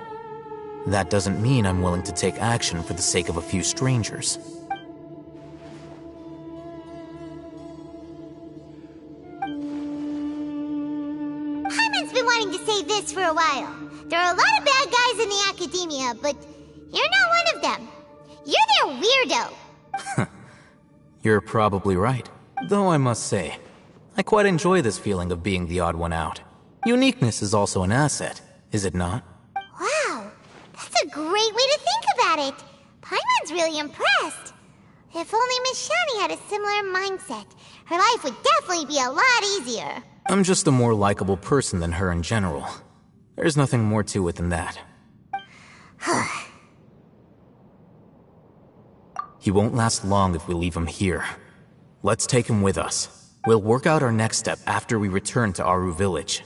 That doesn't mean I'm willing to take action for the sake of a few strangers. Paimon's been wanting to say this for a while. There are a lot of bad guys in the academia, but you're not one of them. You're their weirdo. You're probably right. Though I must say, I quite enjoy this feeling of being the odd one out. Uniqueness is also an asset, is it not? Wow, that's a great way to think about it. Paimon's really impressed. If only Miss Shani had a similar mindset, her life would definitely be a lot easier. I'm just a more likable person than her in general. There's nothing more to it than that. He won't last long if we leave him here. Let's take him with us. We'll work out our next step after we return to Aru Village.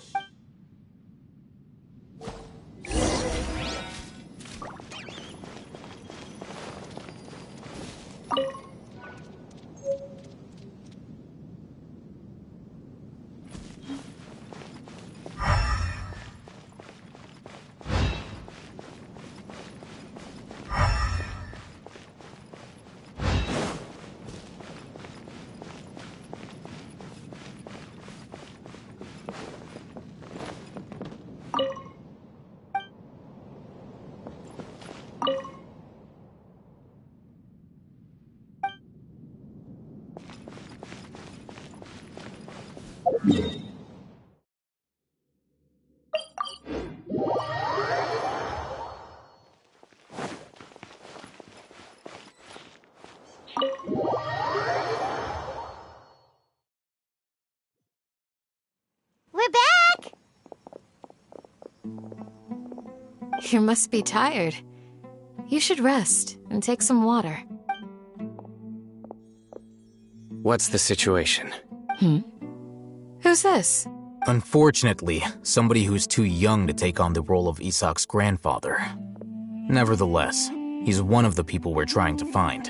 We're back! You must be tired. You should rest and take some water. What's the situation? Who's this? Unfortunately, somebody who's too young to take on the role of Isak's grandfather. Nevertheless, he's one of the people we're trying to find.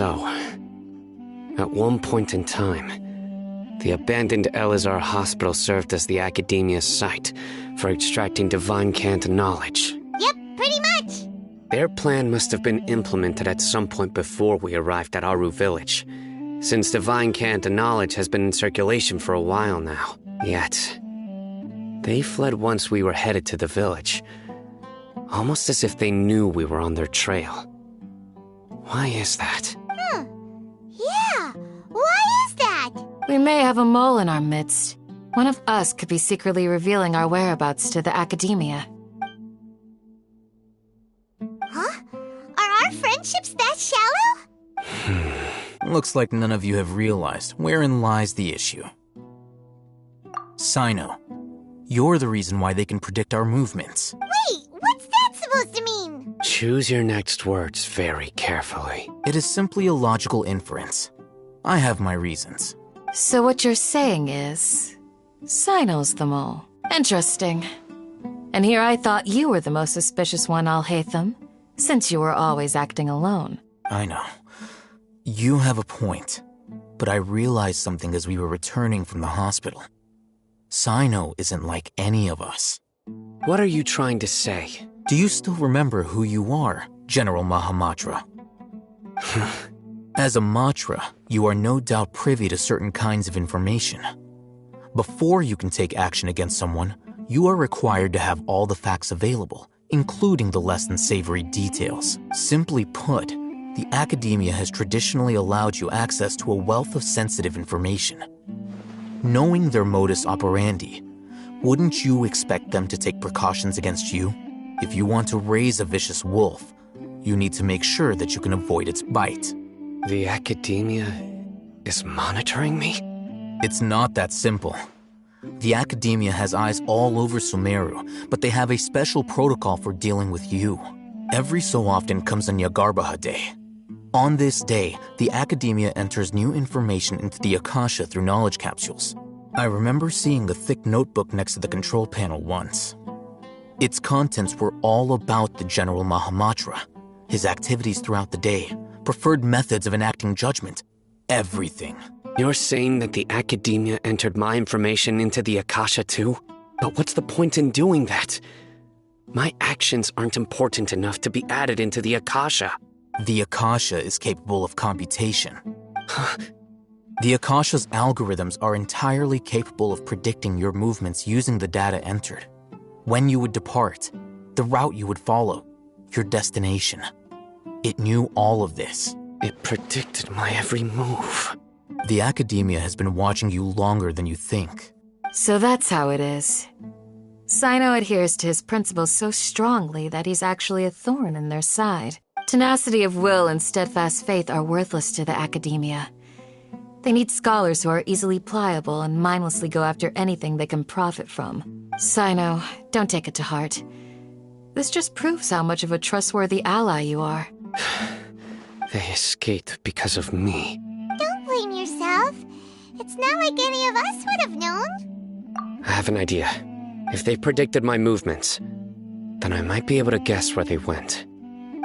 So, at one point in time, the abandoned Elazar Hospital served as the Academia's site for extracting divine cant knowledge. Yep, pretty much. Their plan must have been implemented at some point before we arrived at Aru Village, since divine cant knowledge has been in circulation for a while now. Yet, they fled once we were headed to the village, almost as if they knew we were on their trail. Why is that? Yeah, why is that? We may have a mole in our midst. One of us could be secretly revealing our whereabouts to the Academia. Huh? Are our friendships that shallow? Looks like none of you have realized wherein lies the issue. Sino, you're the reason why they can predict our movements. Wait, what's that supposed to mean? Choose your next words very carefully. It is simply a logical inference. I have my reasons. So what you're saying is, Sino's the mole. Interesting. And here I thought you were the most suspicious one, Al-Haytham, since you were always acting alone. I know. You have a point. But I realized something as we were returning from the hospital. Sino isn't like any of us. What are you trying to say? Do you still remember who you are, General Mahamatra? As a Matra, you are no doubt privy to certain kinds of information. Before you can take action against someone, you are required to have all the facts available, including the less than savory details. Simply put, the Academia has traditionally allowed you access to a wealth of sensitive information. Knowing their modus operandi, wouldn't you expect them to take precautions against you? If you want to raise a vicious wolf, you need to make sure that you can avoid its bite. The Academia is monitoring me? It's not that simple. The Academia has eyes all over Sumeru, but they have a special protocol for dealing with you. Every so often comes a Nyagarbaha Day. On this day, the Academia enters new information into the Akasha through knowledge capsules. I remember seeing a thick notebook next to the control panel once. Its contents were all about the General Mahamatra, his activities throughout the day, preferred methods of enacting judgment, everything. You're saying that the Academia entered my information into the Akasha too? But what's the point in doing that? My actions aren't important enough to be added into the Akasha. The Akasha is capable of computation. The Akasha's algorithms are entirely capable of predicting your movements using the data entered. When you would depart, the route you would follow, your destination. It knew all of this. It predicted my every move. The Academia has been watching you longer than you think. So that's how it is. Sino adheres to his principles so strongly that he's actually a thorn in their side. Tenacity of will and steadfast faith are worthless to the Academia. They need scholars who are easily pliable and mindlessly go after anything they can profit from. Sino, don't take it to heart. This just proves how much of a trustworthy ally you are. They escaped because of me. Don't blame yourself. It's not like any of us would have known. I have an idea. If they predicted my movements, then I might be able to guess where they went.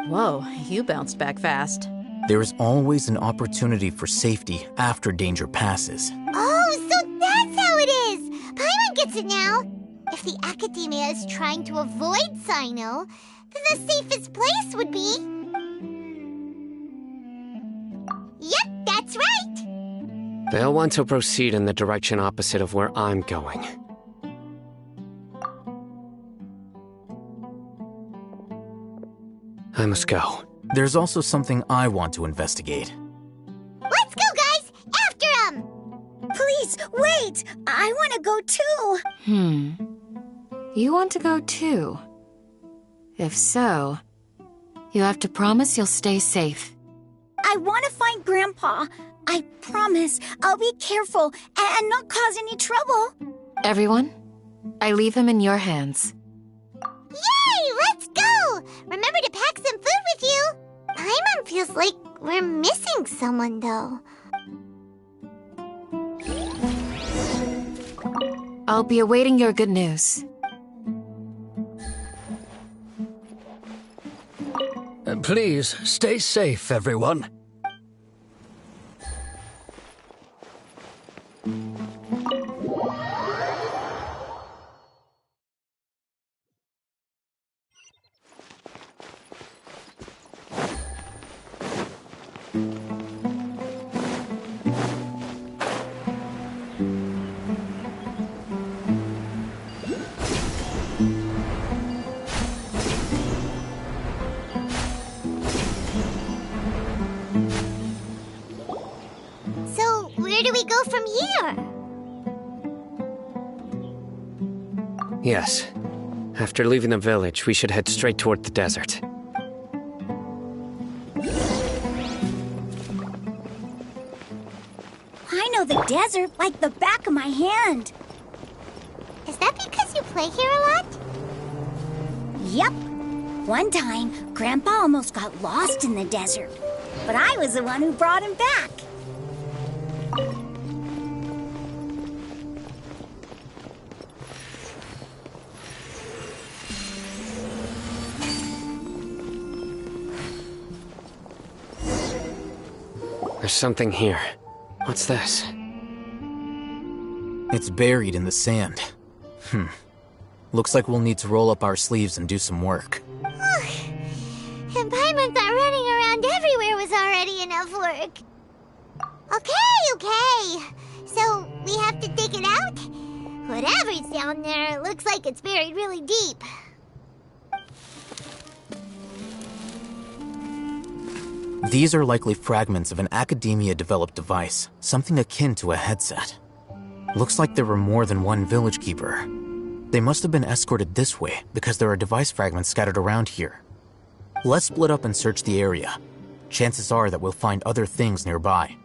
Whoa, you bounced back fast. There is always an opportunity for safety after danger passes. Oh, so that's how it is! Paimon gets it now. If the Academia is trying to avoid Sino, then the safest place would be... Yep, that's right! They'll want to proceed in the direction opposite of where I'm going. I must go. There's also something I want to investigate. Let's go, guys! After him! Please, wait! I want to go too! You want to go too? If so, you have to promise you'll stay safe. I want to find Grandpa. I promise I'll be careful and not cause any trouble. Everyone, I leave him in your hands. Yay! Let's go! Remember to pack some food with you! Paimon feels like we're missing someone, though. I'll be awaiting your good news. Please, stay safe, everyone. So, where do we go from here? Yes. After leaving the village, we should head straight toward the desert. I know the desert like the back of my hand. Is that because you play here a lot? Yep. One time, Grandpa almost got lost in the desert, but I was the one who brought him back. There's something here. What's this? It's buried in the sand. Looks like we'll need to roll up our sleeves and do some work. And Paimon thought running around everywhere was already enough work. Okay. So, we have to dig it out? Whatever's down there, looks like it's buried really deep. These are likely fragments of an Academia-developed device, something akin to a headset. Looks like there were more than one village keeper. They must have been escorted this way because there are device fragments scattered around here. Let's split up and search the area. Chances are that we'll find other things nearby.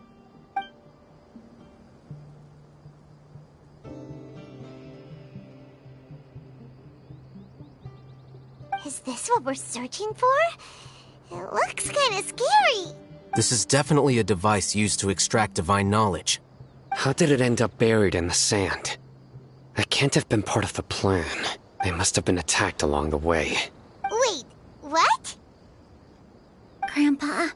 Is this what we're searching for? It looks kind of scary. This is definitely a device used to extract divine knowledge. How did it end up buried in the sand? That can't have been part of the plan. They must have been attacked along the way. Wait, what? Grandpa,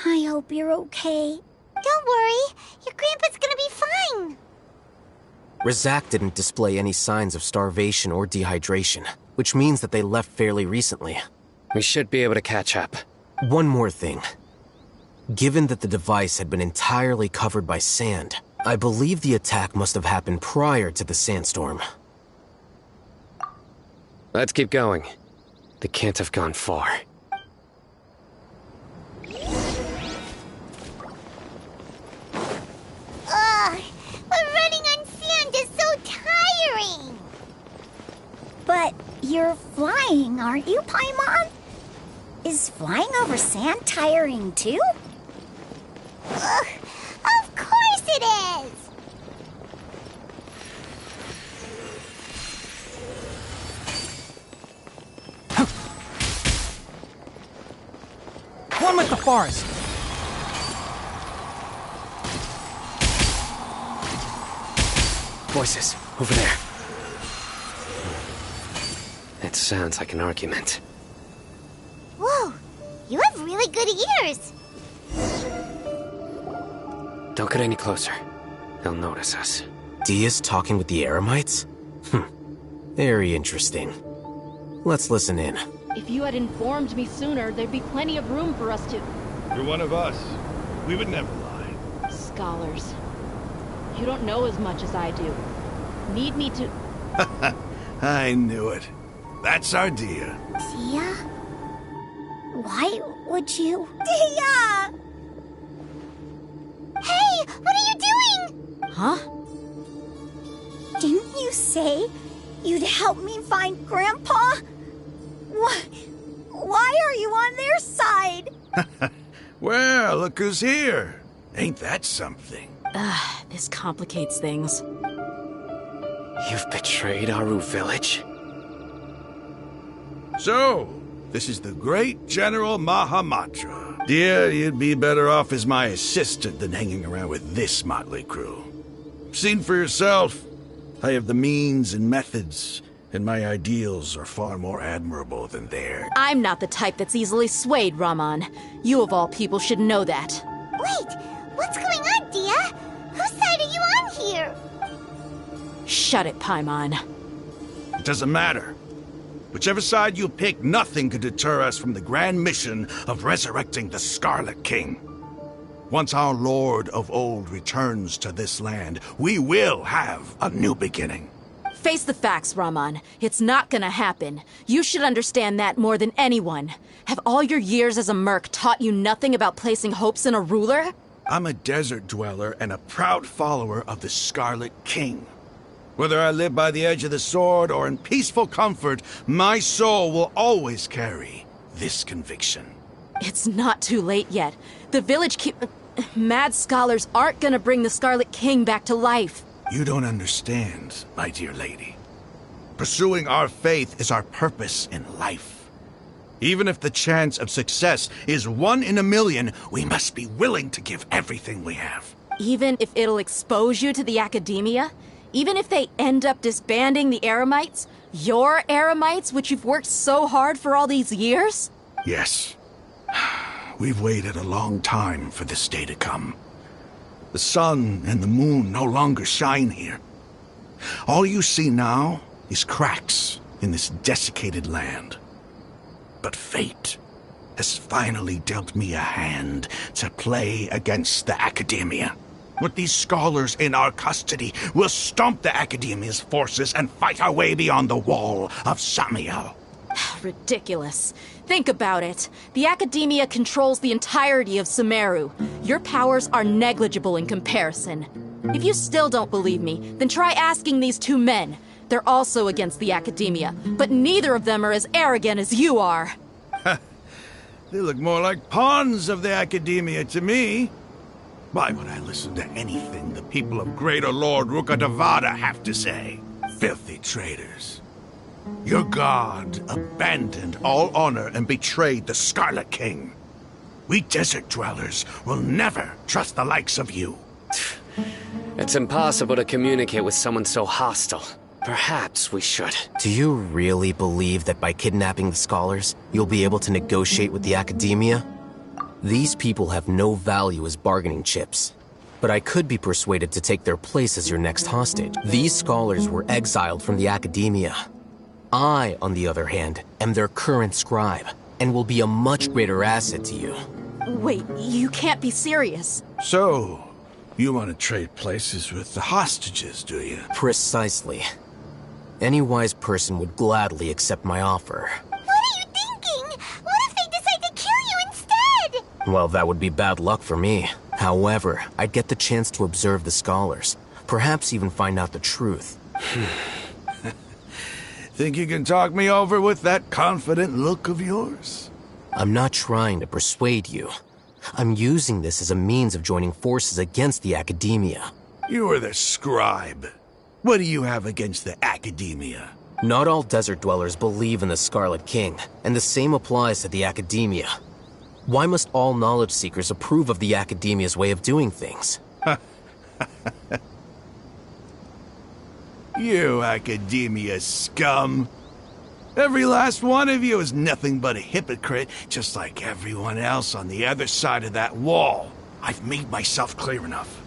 I hope you're okay. Don't worry, your grandpa's gonna be fine. Rizak didn't display any signs of starvation or dehydration, which means that they left fairly recently. We should be able to catch up. One more thing. Given that the device had been entirely covered by sand, I believe the attack must have happened prior to the sandstorm. Let's keep going. They can't have gone far. Ugh, but running on sand is so tiring. But you're flying, aren't you, Paimon? Is flying over sand tiring too? Ugh, of course it is! One with the forest. Voices, over there. It sounds like an argument. Whoa, you have really good ears. Don't get any closer. They'll notice us. Dia's talking with the Eremites? Very interesting. Let's listen in. If you had informed me sooner, there'd be plenty of room for us to... You're one of us. We would never lie. Scholars. You don't know as much as I do. Need me to... I knew it. That's our Dia. Dia? Why would you... Dia! Hey, what are you doing? Huh? Didn't you say you'd help me find Grandpa? Why are you on their side? Well, look who's here. Ain't that something? This complicates things. You've betrayed Aru village? So, this is the great General Mahamatra. Dear, you'd be better off as my assistant than hanging around with this motley crew. Seen for yourself. I have the means and methods, and my ideals are far more admirable than theirs. I'm not the type that's easily swayed, Raman. You of all people should know that. Wait, what's going on, Dia? Whose side are you on here? Shut it, Paimon. It doesn't matter. Whichever side you pick, nothing could deter us from the grand mission of resurrecting the Scarlet King. Once our Lord of Old returns to this land, we will have a new beginning. Face the facts, Raman. It's not gonna happen. You should understand that more than anyone. Have all your years as a merc taught you nothing about placing hopes in a ruler? I'm a desert dweller and a proud follower of the Scarlet King. Whether I live by the edge of the sword or in peaceful comfort, my soul will always carry this conviction. It's not too late yet. The village mad scholars aren't gonna bring the Scarlet King back to life. You don't understand, my dear lady. Pursuing our faith is our purpose in life. Even if the chance of success is 1 in a million, we must be willing to give everything we have. Even if it'll expose you to the academia? Even if they end up disbanding the Eremites? Your Eremites, which you've worked so hard for all these years? Yes. We've waited a long time for this day to come. The sun and the moon no longer shine here. All you see now is cracks in this desiccated land. But fate has finally dealt me a hand to play against the Academia. With these scholars in our custody, we'll stomp the Academia's forces and fight our way beyond the wall of Samiel. Ridiculous. Think about it. The Academia controls the entirety of Sumeru. Your powers are negligible in comparison. If you still don't believe me, then try asking these 2 men. They're also against the Academia, but neither of them are as arrogant as you are. They look more like pawns of the Academia to me. Why would I listen to anything the people of Greater Lord Rukkhadevada have to say? Filthy traitors. Your god abandoned all honor and betrayed the Scarlet King. We desert dwellers will never trust the likes of you. It's impossible to communicate with someone so hostile. Perhaps we should. Do you really believe that by kidnapping the scholars, you'll be able to negotiate with the Academia? These people have no value as bargaining chips. But I could be persuaded to take their place as your next hostage. These scholars were exiled from the Academia. I, on the other hand, am their current scribe, and will be a much greater asset to you. Wait, you can't be serious. So, you want to trade places with the hostages, do you? Precisely. Any wise person would gladly accept my offer. What are you thinking? What if they decide to kill you instead? Well, that would be bad luck for me. However, I'd get the chance to observe the scholars. Perhaps even find out the truth. Think you can talk me over with that confident look of yours? I'm not trying to persuade you. I'm using this as a means of joining forces against the Academia. You are the scribe. What do you have against the Academia? Not all desert dwellers believe in the Scarlet King, and the same applies to the Academia. Why must all knowledge seekers approve of the Academia's way of doing things? You Academia scum. Every last one of you is nothing but a hypocrite, just like everyone else on the other side of that wall. I've made myself clear enough.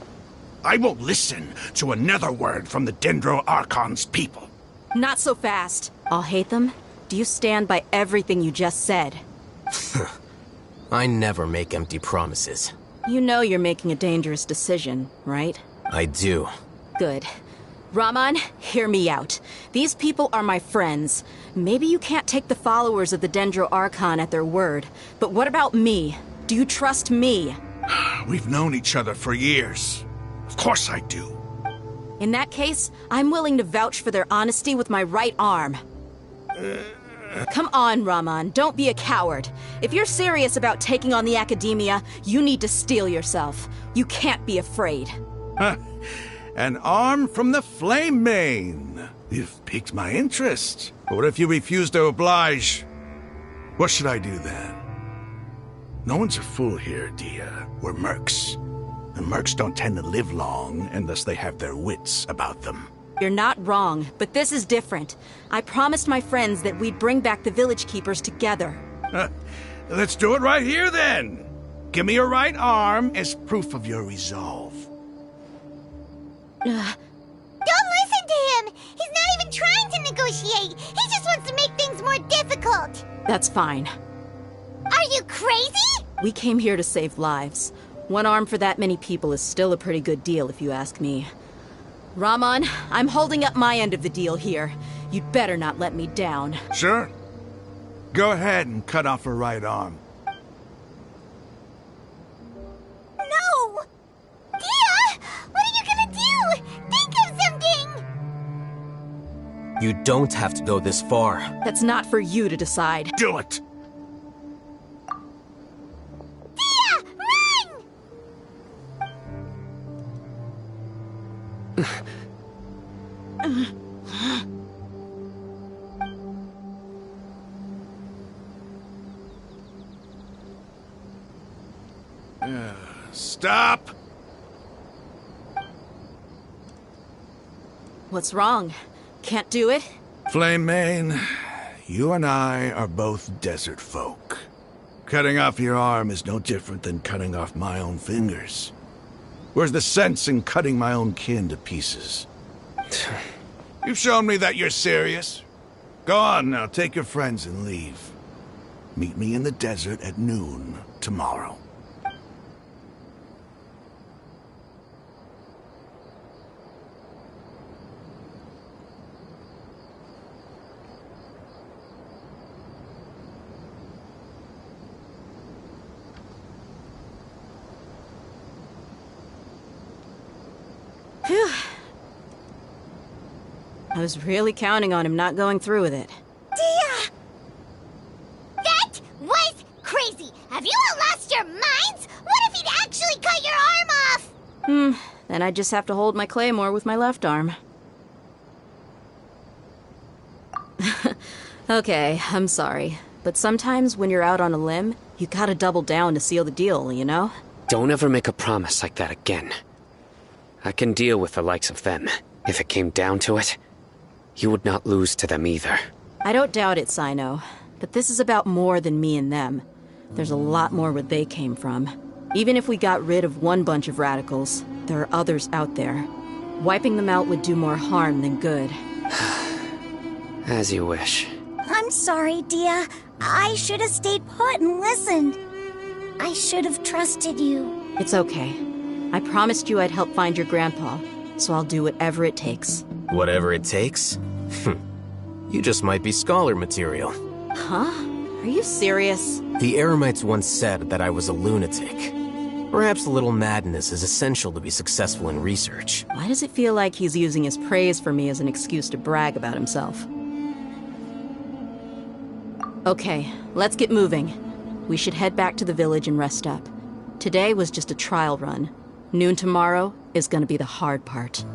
I won't listen to another word from the Dendro Archon's people. Not so fast. I'll hate them. Do you stand by everything you just said? I never make empty promises. You know you're making a dangerous decision, right? I do. Good. Raman, hear me out. These people are my friends. Maybe you can't take the followers of the Dendro Archon at their word, but what about me? Do you trust me? We've known each other for years. Of course I do. In that case, I'm willing to vouch for their honesty with my right arm. Come on, Raman, don't be a coward. If you're serious about taking on the Academia, you need to steel yourself. You can't be afraid. An arm from the Flame Mane. You've piqued my interest. But what if you refuse to oblige? What should I do then? No one's a fool here, Dia. We're mercs. And mercs don't tend to live long unless they have their wits about them. You're not wrong, but this is different. I promised my friends that we'd bring back the village keepers together. Let's do it right here, then. Give me your right arm as proof of your resolve. Don't listen to him! He's not even trying to negotiate! He just wants to make things more difficult! That's fine. Are you crazy? We came here to save lives. 1 arm for that many people is still a pretty good deal, if you ask me. Rahman, I'm holding up my end of the deal here. You'd better not let me down. Sure. Go ahead and cut off her right arm. No! Dia! What are you gonna do? Think of something! You don't have to go this far. That's not for you to decide. Do it! Dia! Run! Stop! What's wrong? Can't do it? Flame Mane, you and I are both desert folk. Cutting off your arm is no different than cutting off my own fingers. Where's the sense in cutting my own kin to pieces? You've shown me that you're serious. Go on now, take your friends and leave. Meet me in the desert at noon tomorrow. Phew. I was really counting on him not going through with it. Dia! That was crazy! Have you all lost your minds? What if he'd actually cut your arm off? Then I just have to hold my claymore with my left arm. Okay, I'm sorry. But sometimes when you're out on a limb, you gotta double down to seal the deal, you know? Don't ever make a promise like that again. I can deal with the likes of them. If it came down to it, you would not lose to them either. I don't doubt it, Sino. But this is about more than me and them. There's a lot more where they came from. Even if we got rid of one bunch of radicals, there are others out there. Wiping them out would do more harm than good. As you wish. I'm sorry, Dia. I should have stayed put and listened. I should have trusted you. It's okay. I promised you I'd help find your grandpa, so I'll do whatever it takes. Whatever it takes? You just might be scholar material. Huh? Are you serious? The Eremites once said that I was a lunatic. Perhaps a little madness is essential to be successful in research. Why does it feel like he's using his praise for me as an excuse to brag about himself? Okay, let's get moving. We should head back to the village and rest up. Today was just a trial run. Noon tomorrow is gonna be the hard part.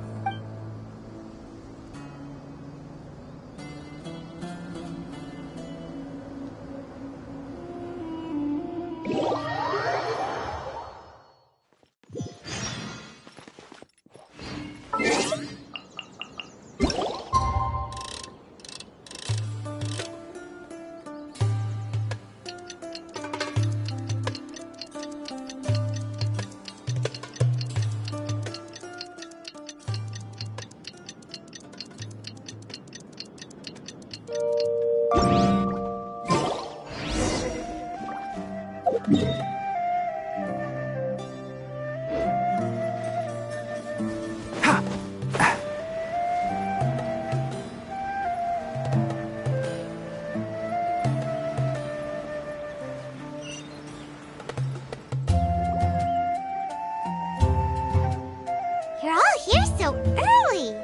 You're all here so early.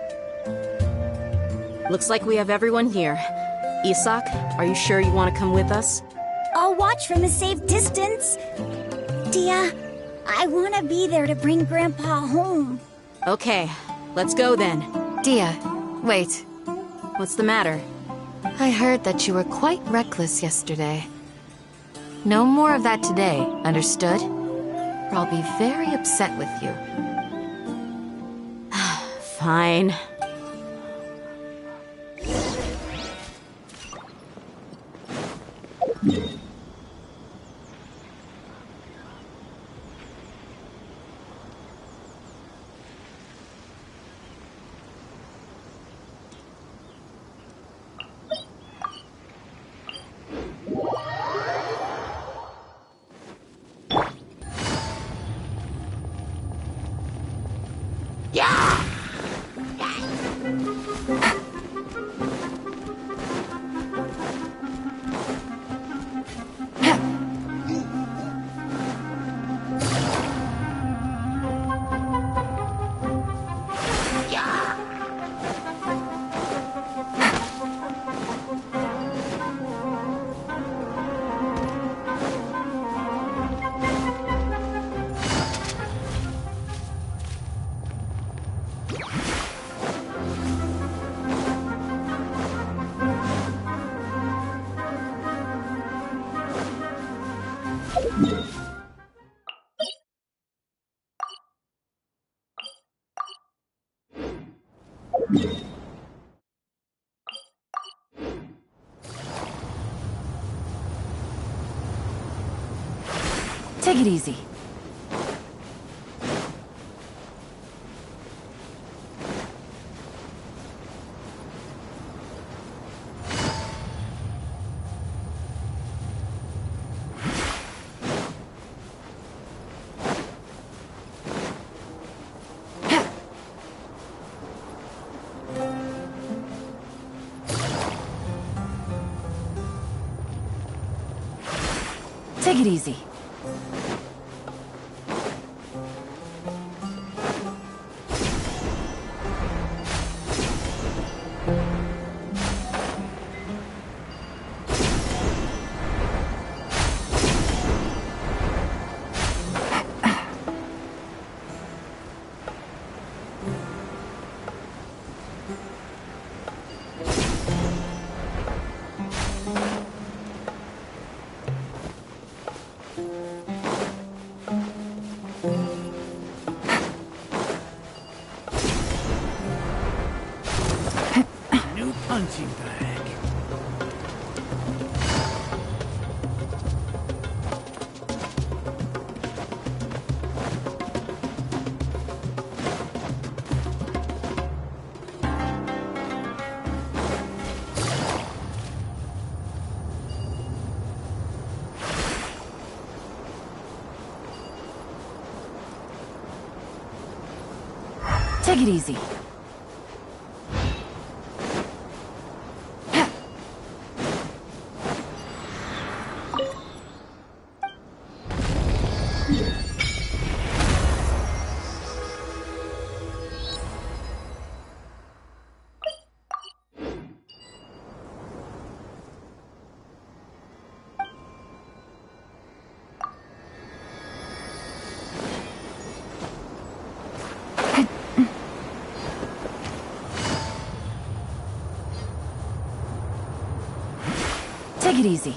Looks like we have everyone here. Isak, are you sure you want to come with us? I'll watch from a safe distance. Dia, I want to be there to bring Grandpa home. Okay, let's go then. Dia, wait. What's the matter? I heard that you were quite reckless yesterday. No more of that today, understood? Or I'll be very upset with you. Fine. Take it easy. Take it easy. New punching bag. Take it easy. Take it easy.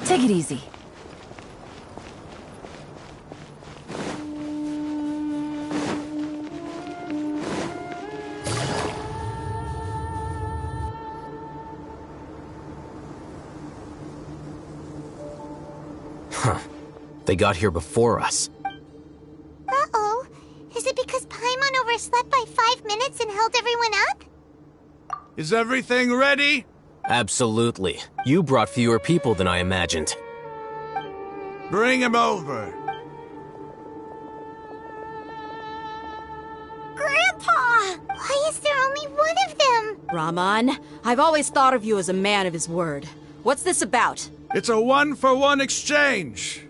Take it easy. Huh. They got here before us. Uh-oh. Is it because Paimon overslept by 5 minutes and held everyone up? Is everything ready? Absolutely. You brought fewer people than I imagined. Bring him over. Grandpa! Why is there only one of them? Rahman, I've always thought of you as a man of his word. What's this about? It's a one-for-one exchange.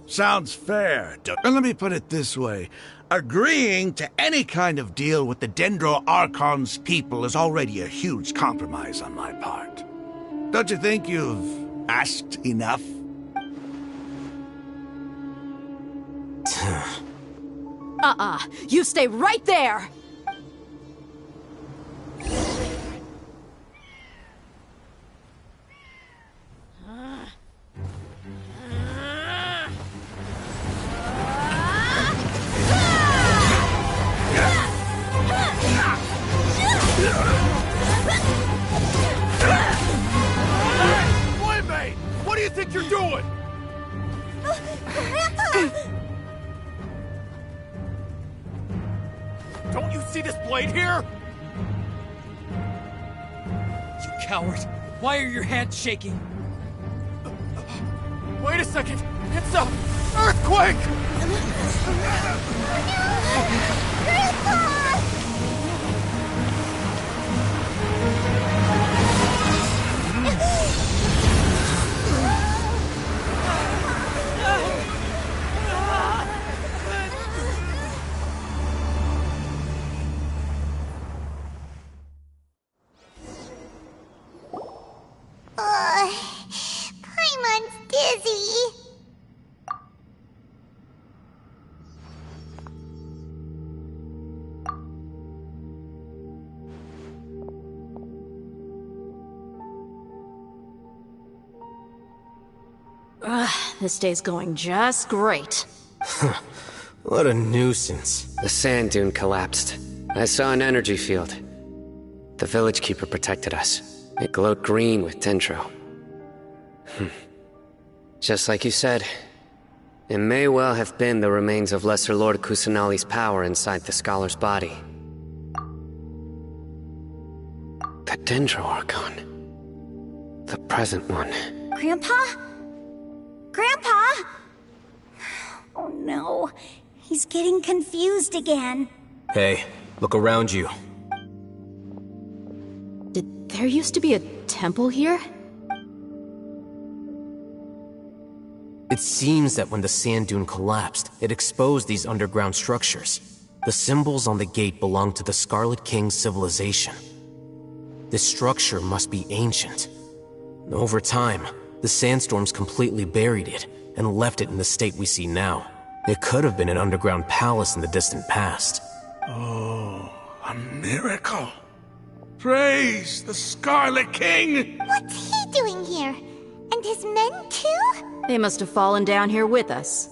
Sounds fair. And let me put it this way. Agreeing to any kind of deal with the Dendro Archon's people is already a huge compromise on my part. Don't you think you've asked enough? You stay right there! Playmate! What do you think you're doing? Don't you see this blade here? You coward! Why are your hands shaking? Wait a second! It's a earthquake! Paimon's dizzy. This day's going just great. What a nuisance. The sand dune collapsed. I saw an energy field. The village keeper protected us. It glowed green with dendro. Just like you said, it may well have been the remains of Lesser Lord Kusanali's power inside the scholar's body. The Dendro Archon. The present one. Grandpa? Grandpa? Oh no, he's getting confused again. Hey, look around you. Did there used to be a temple here? It seems that when the sand dune collapsed, it exposed these underground structures. The symbols on the gate belong to the Scarlet King's civilization. This structure must be ancient. Over time, the sandstorms completely buried it and left it in the state we see now. It could have been an underground palace in the distant past. Oh, a miracle. Praise the Scarlet King! What's he doing here? And his men too? They must have fallen down here with us.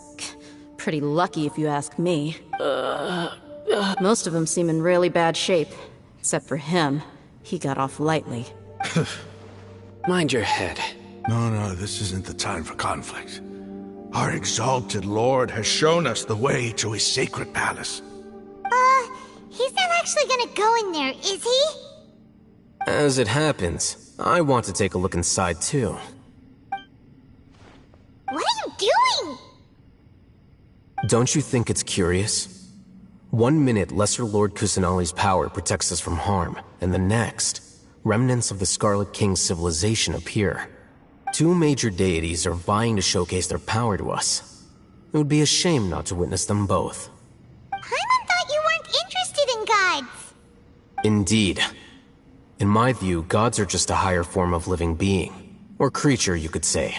Pretty lucky if you ask me. Most of them seem in really bad shape. Except for him. He got off lightly. Mind your head. No, this isn't the time for conflict. Our exalted lord has shown us the way to his sacred palace. He's not actually gonna go in there, is he? As it happens, I want to take a look inside too. What are you doing? Don't you think it's curious? 1 minute, Lesser Lord Kusanali's power protects us from harm, and the next, remnants of the Scarlet King's civilization appear. 2 major deities are vying to showcase their power to us. It would be a shame not to witness them both. Paimon thought you weren't interested in gods. Indeed. In my view, gods are just a higher form of living being. Or creature, you could say.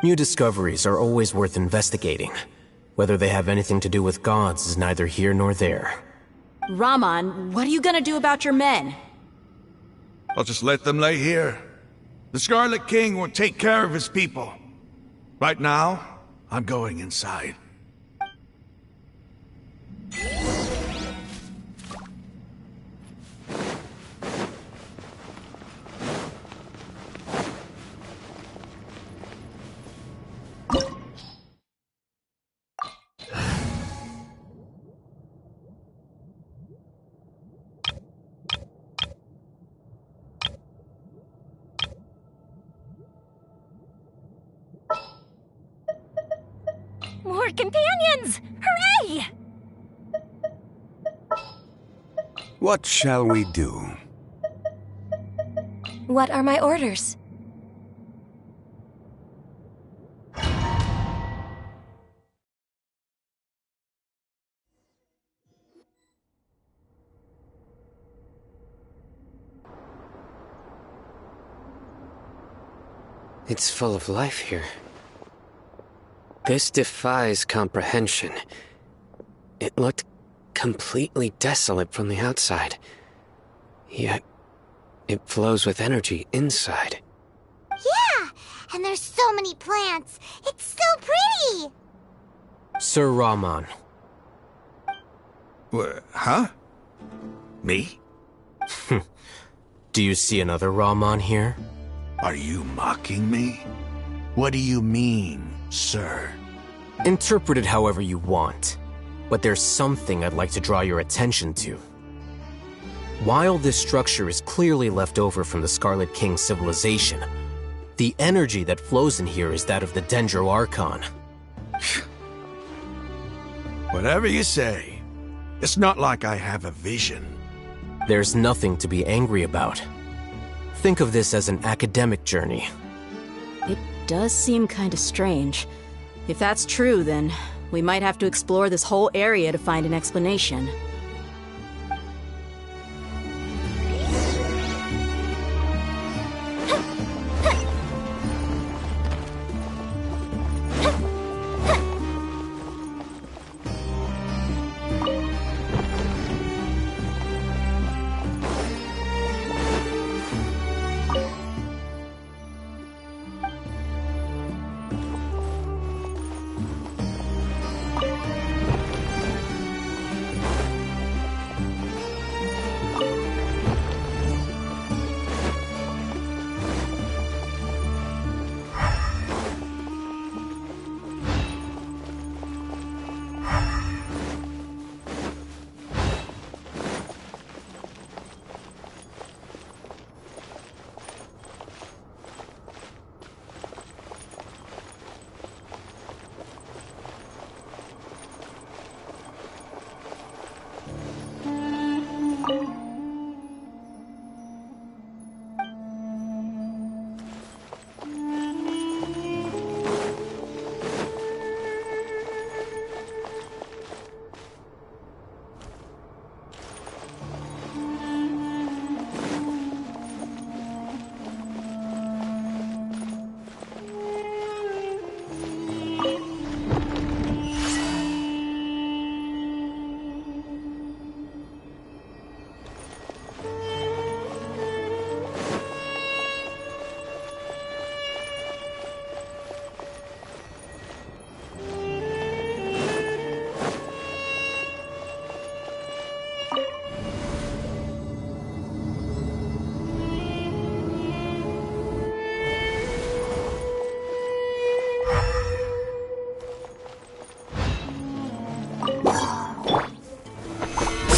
New discoveries are always worth investigating. Whether they have anything to do with gods is neither here nor there. Raman, what are you gonna do about your men? I'll just let them lay here. The Scarlet King will take care of his people. Right now, I'm going inside. More companions! Hooray! What shall we do? What are my orders? It's full of life here. This defies comprehension. It looked completely desolate from the outside. Yet, it flows with energy inside. Yeah, and there's so many plants. It's so pretty. Sir Rahman. Huh? Me? Do you see another Rahman here? Are you mocking me? What do you mean, sir? Interpret it however you want, but there's something I'd like to draw your attention to. While this structure is clearly left over from the Scarlet King civilization, the energy that flows in here is that of the Dendro Archon. Whatever you say. It's not like I have a vision. There's nothing to be angry about. Think of this as an academic journey. It does seem kinda strange. If that's true, then we might have to explore this whole area to find an explanation.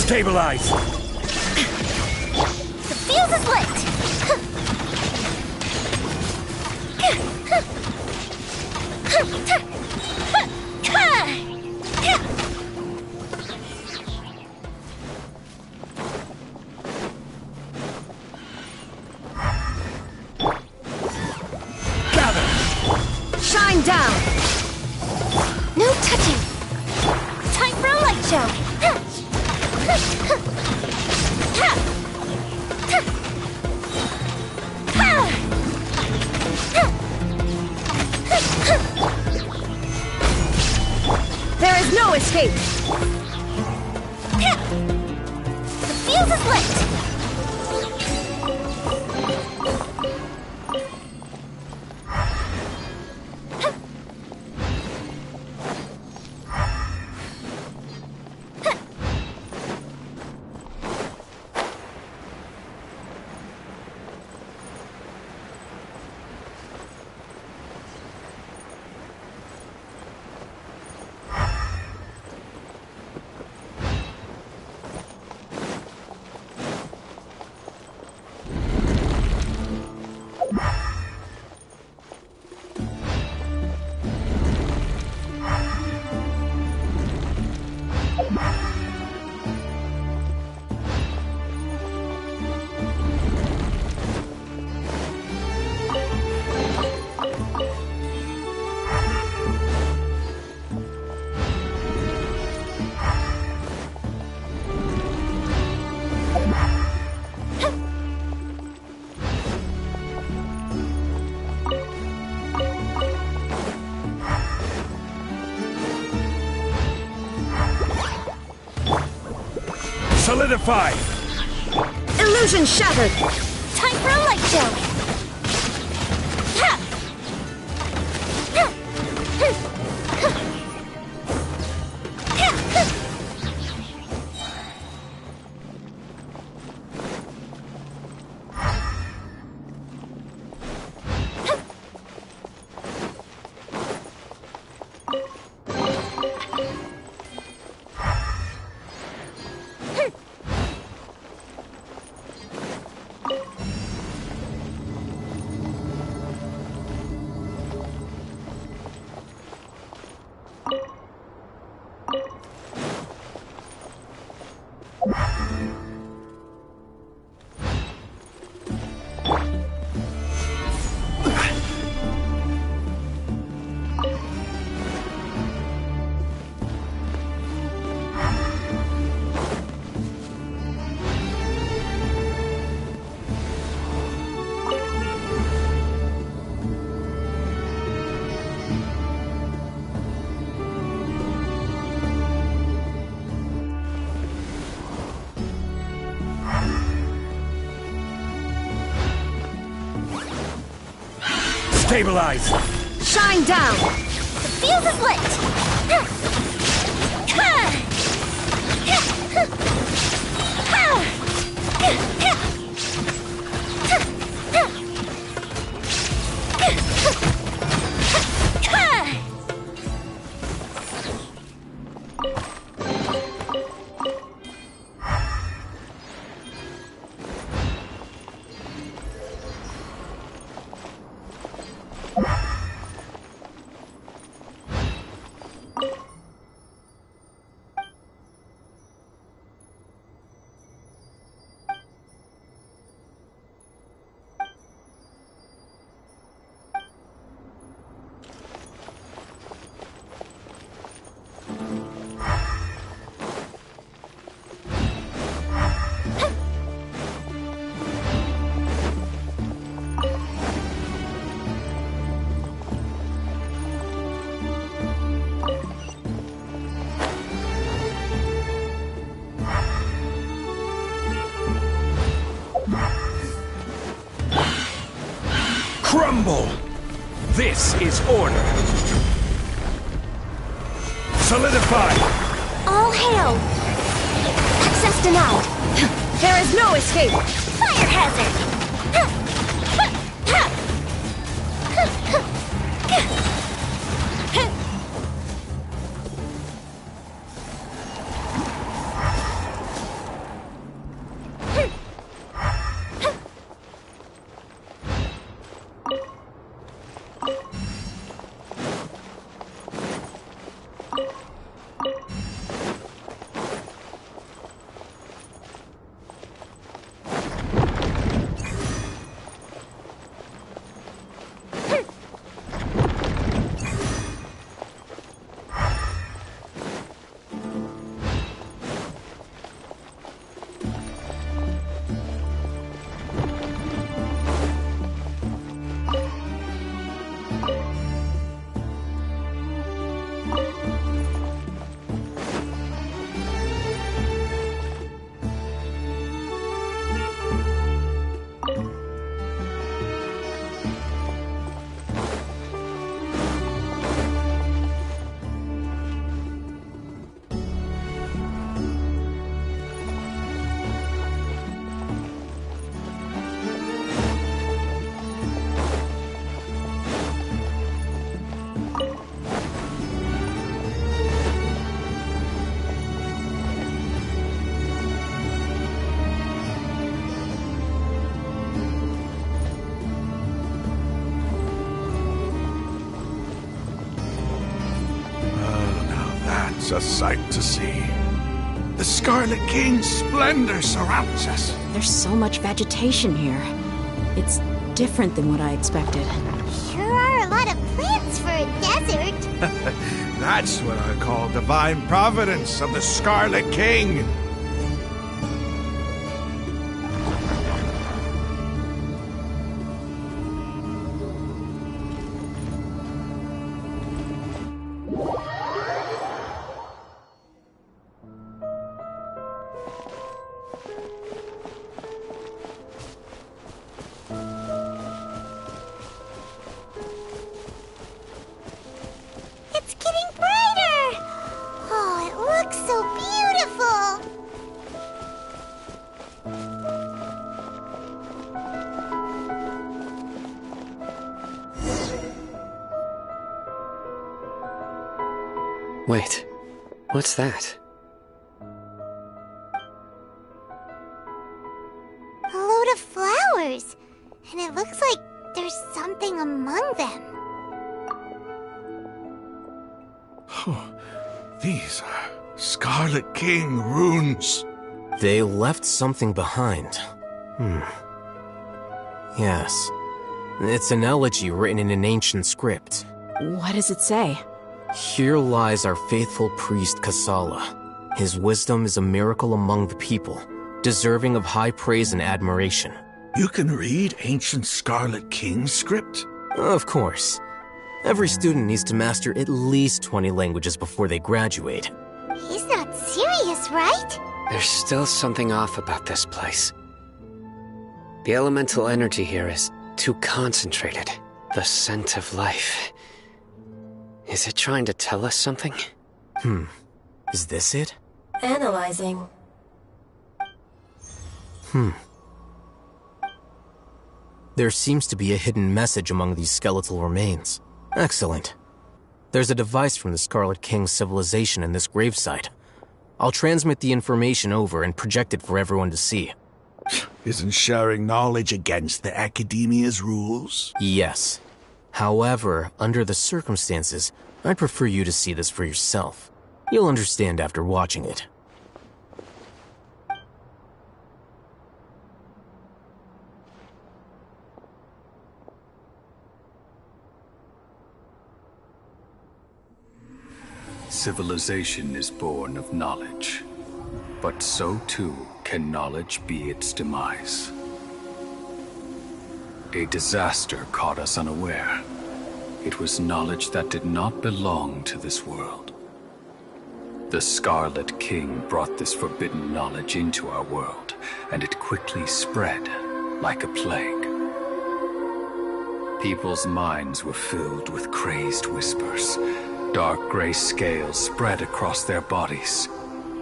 Stabilize! The fuse is lit! Shine down! No touching! Time for a light show! There is no escape! The fuse is lit! Solidify! Illusion shattered! Time for a light show! Stabilize! Shine down! The fuse is lit! Crumble! This is order! Solidify! All hail! Access denied! There is no escape! Fire hazard! It's a sight to see. The Scarlet King's splendor surrounds us. There's so much vegetation here. It's different than what I expected. Sure are a lot of plants for a desert. That's what I call divine providence of the Scarlet King. Wait, what's that? A load of flowers. And it looks like there's something among them. These are Scarlet King runes. They left something behind. Yes. It's an elegy written in an ancient script. What does it say? Here lies our faithful priest Kasala. His wisdom is a miracle among the people, deserving of high praise and admiration. You can read ancient Scarlet King script? Of course. Every student needs to master at least 20 languages before they graduate. He's not serious, right? There's still something off about this place. The elemental energy here is too concentrated. The scent of life. Is it trying to tell us something? Is this it? Analyzing. There seems to be a hidden message among these skeletal remains. Excellent. There's a device from the Scarlet King's civilization in this gravesite. I'll transmit the information over and project it for everyone to see. Isn't sharing knowledge against the Academia's rules? Yes. However, under the circumstances, I'd prefer you to see this for yourself. You'll understand after watching it. Civilization is born of knowledge, but so too can knowledge be its demise. A disaster caught us unaware. It was knowledge that did not belong to this world. The Scarlet King brought this forbidden knowledge into our world, and it quickly spread like a plague. People's minds were filled with crazed whispers. Dark gray scales spread across their bodies.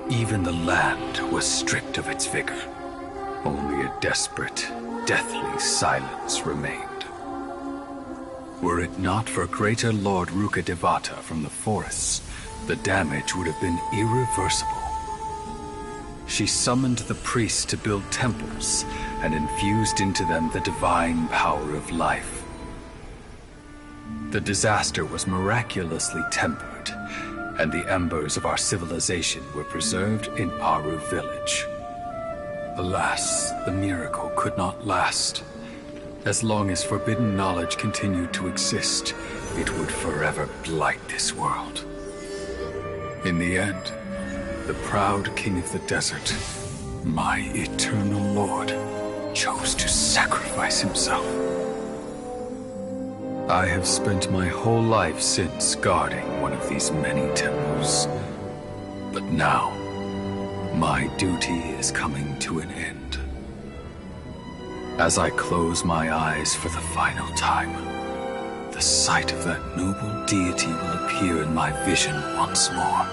Even the land was stripped of its vigor. Only a desperate, deathly silence remained. Were it not for greater Lord Rukkhadevata from the forests, the damage would have been irreversible. She summoned the priests to build temples and infused into them the divine power of life. The disaster was miraculously tempered, and the embers of our civilization were preserved in Aru village. Alas, the miracle could not last. As long as forbidden knowledge continued to exist, it would forever blight this world. In the end, the proud king of the desert, my eternal lord, chose to sacrifice himself. I have spent my whole life since guarding one of these many temples. But now, my duty is coming to an end. As I close my eyes for the final time, the sight of that noble deity will appear in my vision once more.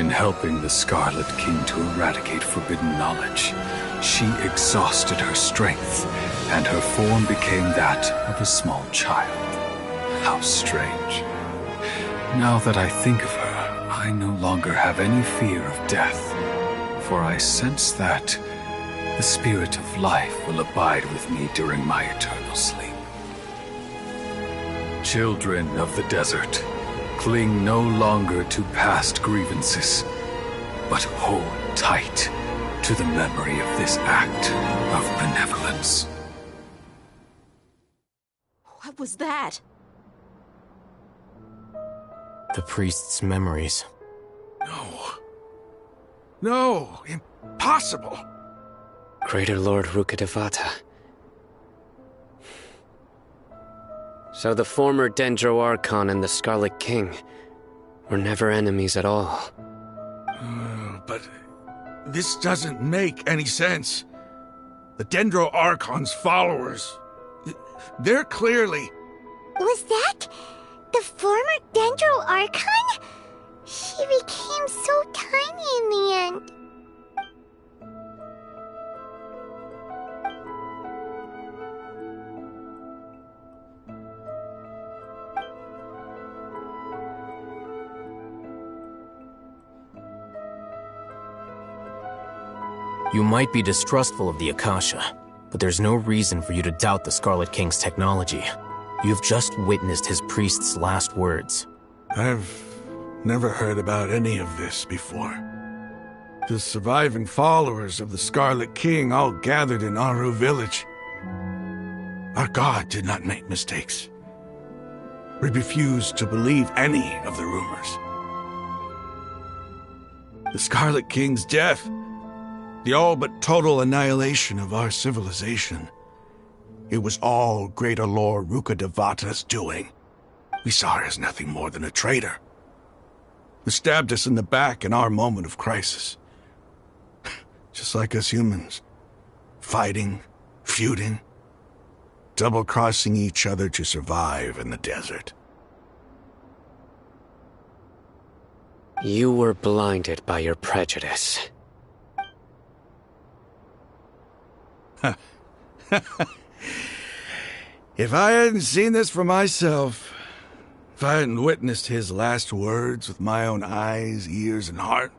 In helping the Scarlet King to eradicate forbidden knowledge, she exhausted her strength, and her form became that of a small child. How strange. Now that I think of her, I no longer have any fear of death, for I sense that the spirit of life will abide with me during my eternal sleep. Children of the desert, cling no longer to past grievances, but hold tight to the memory of this act of benevolence. What was that? The priest's memories. No, impossible. Greater Lord Rukkhadevata. So the former Dendro Archon and the Scarlet King were never enemies at all. But this doesn't make any sense. The Dendro Archon's followers, they're clearly... Was that the former Dendro Archon? She became so tiny in the end. You might be distrustful of the Akasha, but there's no reason for you to doubt the Scarlet King's technology. You've just witnessed his priest's last words. I've never heard about any of this before. The surviving followers of the Scarlet King all gathered in Aru village. Our god did not make mistakes. We refused to believe any of the rumors. The Scarlet King's death, the all but total annihilation of our civilization, it was all Greater Lord Rukkhadevata's doing. We saw her as nothing more than a traitor, who stabbed us in the back in our moment of crisis. Just like us humans, fighting, feuding, double-crossing each other to survive in the desert. You were blinded by your prejudice. If I hadn't seen this for myself, if I hadn't witnessed his last words with my own eyes, ears, and heart,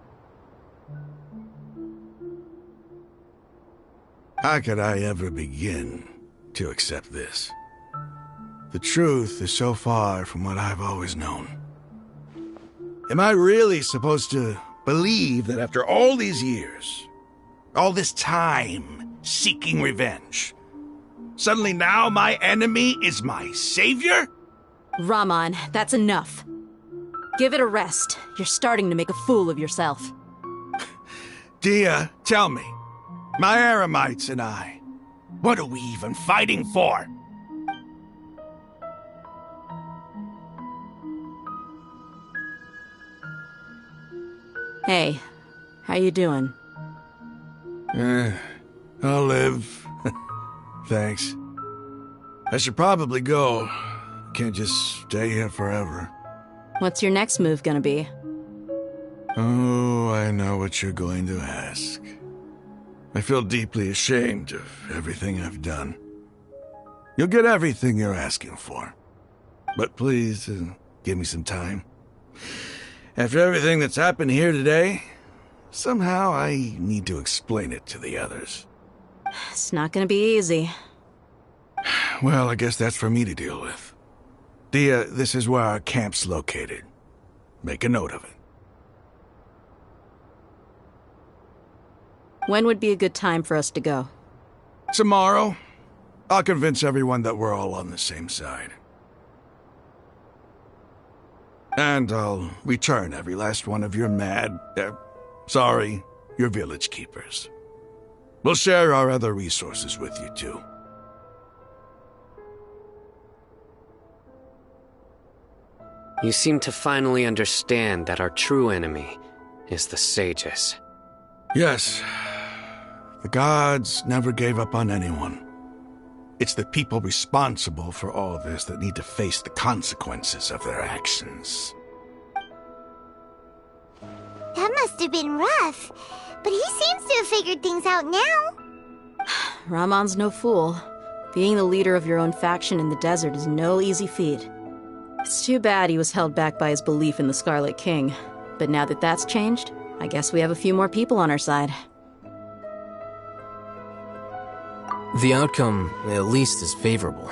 how could I ever begin to accept this? The truth is so far from what I've always known. Am I really supposed to believe that after all these years, all this time seeking revenge, suddenly now my enemy is my savior? Raman, that's enough. Give it a rest. You're starting to make a fool of yourself. Dia, tell me, my Eremites and I, what are we even fighting for? Hey, how you doing? I'll live. Thanks. I should probably go. Can't just stay here forever. What's your next move gonna be? Oh, I know what you're going to ask. I feel deeply ashamed of everything I've done. You'll get everything you're asking for. But please, give me some time. After everything that's happened here today, somehow I need to explain it to the others. It's not gonna be easy. Well, I guess that's for me to deal with. Dia, this is where our camp's located. Make a note of it. When would be a good time for us to go? Tomorrow. I'll convince everyone that we're all on the same side. And I'll return every last one of your your village keepers. We'll share our other resources with you, too. You seem to finally understand that our true enemy is the sages. Yes. The gods never gave up on anyone. It's the people responsible for all this that need to face the consequences of their actions. That must have been rough, but he seems to have figured things out now. Raman's no fool. Being the leader of your own faction in the desert is no easy feat. It's too bad he was held back by his belief in the Scarlet King. But now that that's changed, I guess we have a few more people on our side. The outcome, at least, is favorable.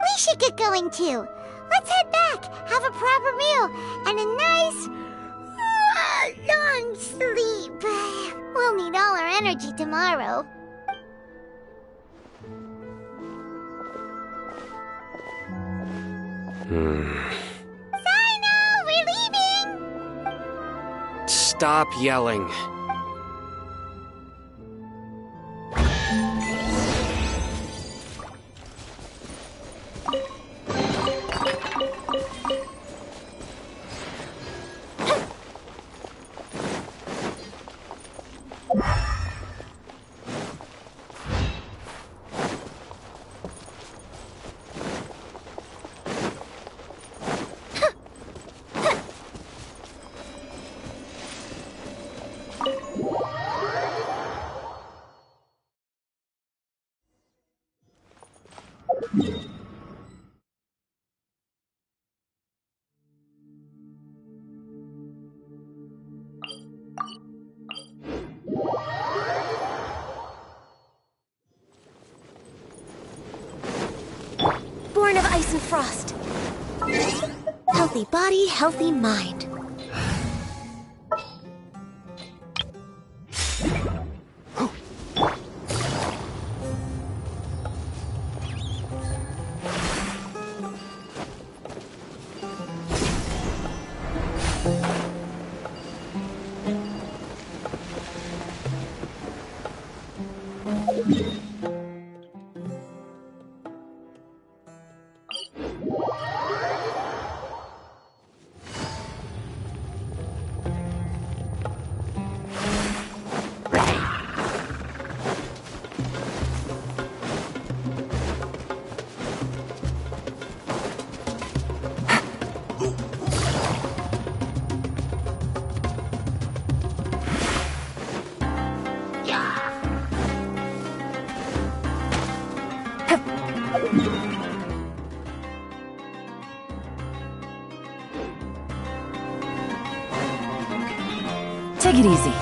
We should get going too. Let's head back, have a proper meal, and a nice, long sleep. We'll need all our energy tomorrow. Sino, we're leaving! Stop yelling. ice and frost. Healthy body, healthy mind. Take it easy.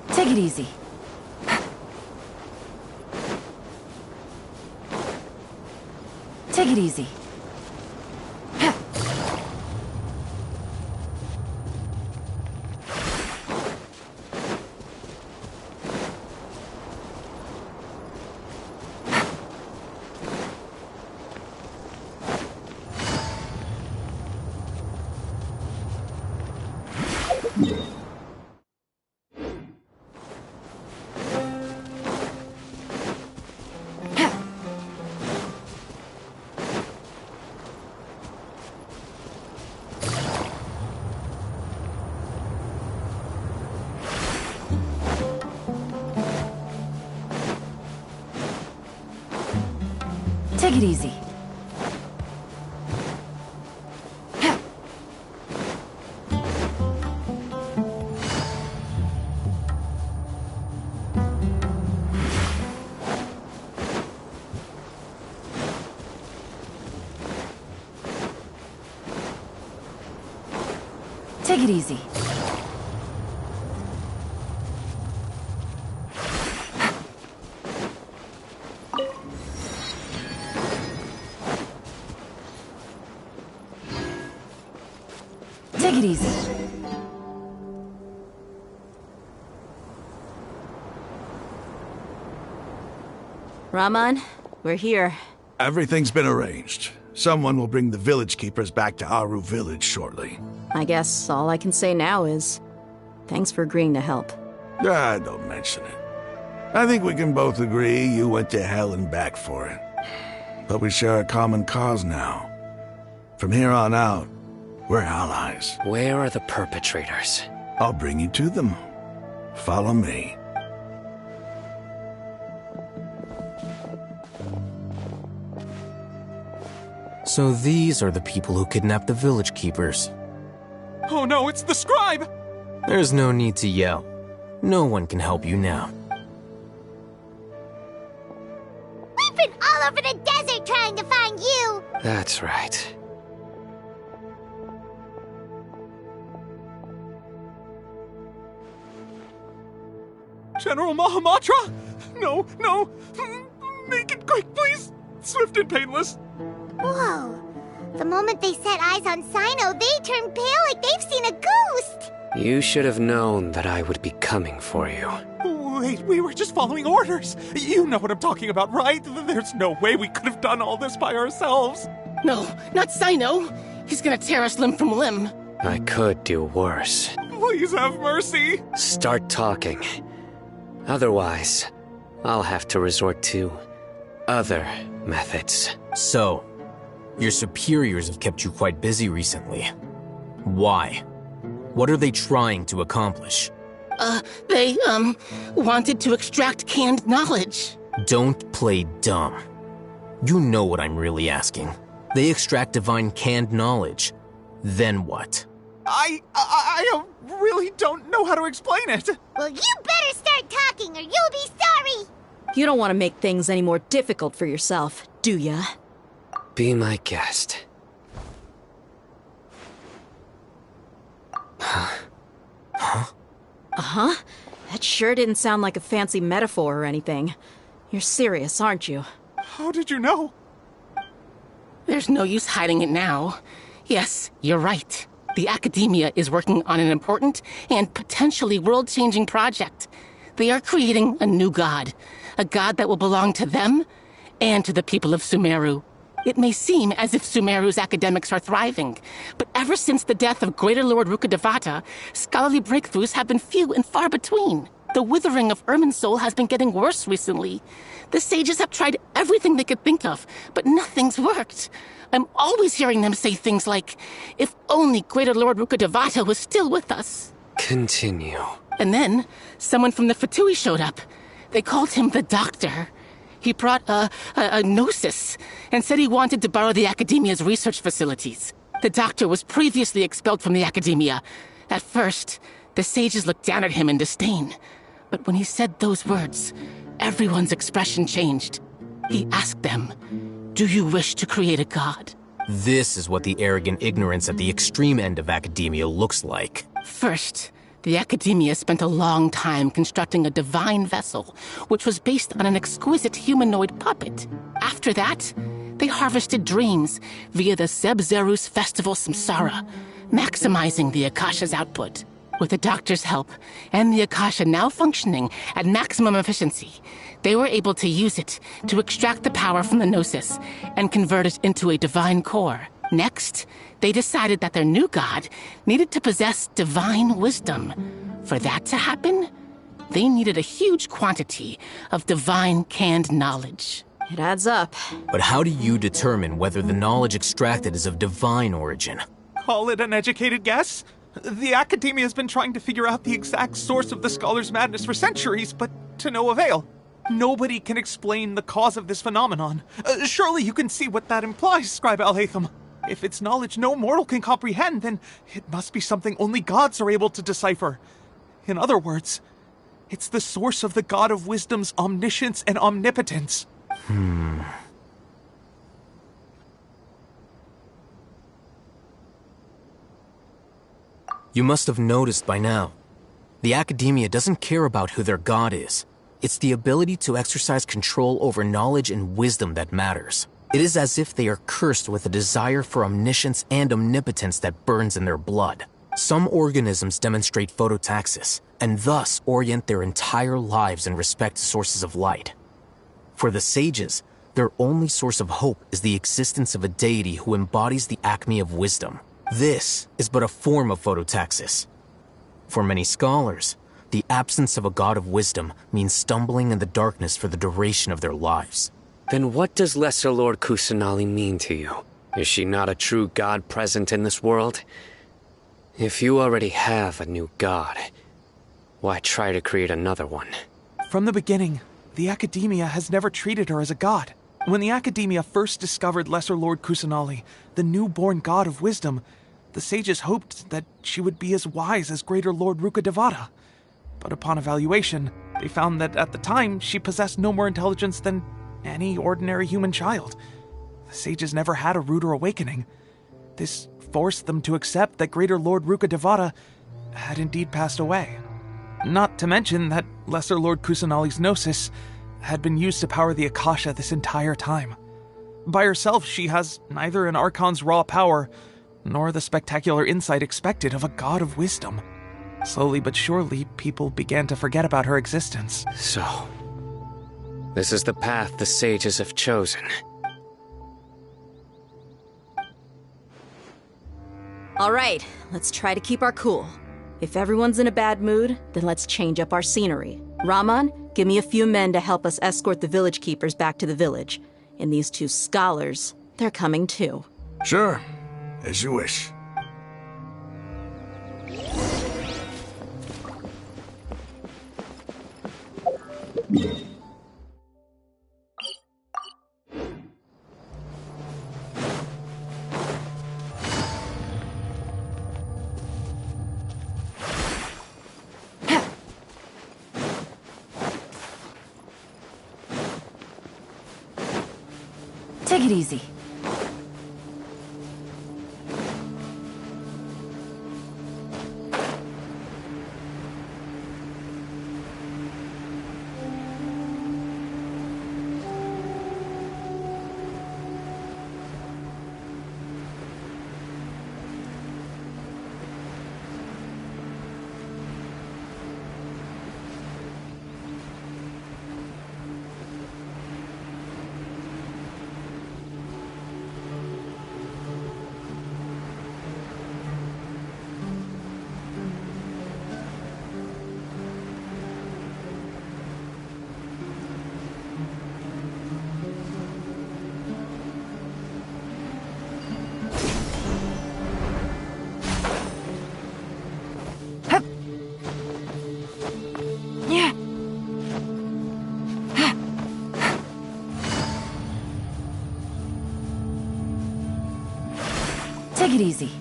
Take it easy. Take it easy. Take it easy. Take it easy. Take it easy. Raman, we're here. Everything's been arranged. Someone will bring the village keepers back to Aru village shortly. I guess all I can say now is thanks for agreeing to help. Ah, don't mention it. I think we can both agree you went to hell and back for it. But we share a common cause now. From here on out, we're allies. Where are the perpetrators? I'll bring you to them. Follow me. So these are the people who kidnapped the village keepers. Oh no, it's the scribe! There's no need to yell. No one can help you now. We've been all over the desert trying to find you! That's right. General Mahamatra? No, no! Make it quick, please! Swift and painless! Whoa. The moment they set eyes on Sino, they turned pale like they've seen a ghost! You should have known that I would be coming for you. Wait, we were just following orders. You know what I'm talking about, right? There's no way we could have done all this by ourselves. No, not Sino. He's gonna tear us limb from limb. I could do worse. Please have mercy! Start talking. Otherwise, I'll have to resort to other methods. So, your superiors have kept you quite busy recently. Why? What are they trying to accomplish? They wanted to extract canned knowledge. Don't play dumb. You know what I'm really asking. They extract divine canned knowledge. Then what? I really don't know how to explain it. Well, you better start talking or you'll be sorry! You don't want to make things any more difficult for yourself, do ya? Be my guest. Uh-huh? That sure didn't sound like a fancy metaphor or anything. You're serious, aren't you? How did you know? There's no use hiding it now. Yes, you're right. The Academia is working on an important and potentially world-changing project. They are creating a new god. A god that will belong to them and to the people of Sumeru. It may seem as if Sumeru's academics are thriving, but ever since the death of Greater Lord Rukkhadevata, scholarly breakthroughs have been few and far between. The withering of Irminsul has been getting worse recently. The sages have tried everything they could think of, but nothing's worked. I'm always hearing them say things like, if only Greater Lord Rukkhadevata was still with us. Continue. And then, someone from the Fatui showed up. They called him the Doctor. He brought a gnosis and said he wanted to borrow the Academia's research facilities. The Doctor was previously expelled from the Academia. At first, the sages looked down at him in disdain. But when he said those words, everyone's expression changed. He asked them, "Do you wish to create a god?" This is what the arrogant ignorance at the extreme end of academia looks like. First, the Academia spent a long time constructing a divine vessel, which was based on an exquisite humanoid puppet. After that, they harvested dreams via the Zeb-Zerus Festival Samsara, maximizing the Akasha's output. With the Doctor's help, and the Akasha now functioning at maximum efficiency, they were able to use it to extract the power from the Gnosis and convert it into a divine core. Next, they decided that their new god needed to possess divine wisdom. For that to happen, they needed a huge quantity of divine canned knowledge. It adds up. But how do you determine whether the knowledge extracted is of divine origin? Call it an educated guess? The Academia has been trying to figure out the exact source of the scholar's madness for centuries, but to no avail. Nobody can explain the cause of this phenomenon. Surely you can see what that implies, Scribe Alhaitham. If it's knowledge no mortal can comprehend, then it must be something only gods are able to decipher. In other words, it's the source of the God of Wisdom's omniscience and omnipotence. You must have noticed by now. The Academia doesn't care about who their god is. It's the ability to exercise control over knowledge and wisdom that matters. It is as if they are cursed with a desire for omniscience and omnipotence that burns in their blood. Some organisms demonstrate phototaxis, and thus orient their entire lives in respect to sources of light. For the sages, their only source of hope is the existence of a deity who embodies the acme of wisdom. This is but a form of phototaxis. For many scholars, the absence of a god of wisdom means stumbling in the darkness for the duration of their lives. Then what does Lesser Lord Kusanali mean to you? Is she not a true god present in this world? If you already have a new god, why try to create another one? From the beginning, the Academia has never treated her as a god. When the Academia first discovered Lesser Lord Kusanali, the newborn god of wisdom, the sages hoped that she would be as wise as Greater Lord Rukkhadevata. But upon evaluation, they found that at the time she possessed no more intelligence than any ordinary human child. The sages never had a ruder awakening. This forced them to accept that Greater Lord Rukkhadevata had indeed passed away. Not to mention that Lesser Lord Kusanali's gnosis had been used to power the Akasha this entire time. By herself, she has neither an Archon's raw power, nor the spectacular insight expected of a god of wisdom. Slowly but surely, people began to forget about her existence. So, this is the path the sages have chosen. All right, let's try to keep our cool. If everyone's in a bad mood, then let's change up our scenery. Rahman, give me a few men to help us escort the village keepers back to the village. And these 2 scholars, they're coming too. Sure, as you wish. Take it easy. Take it easy.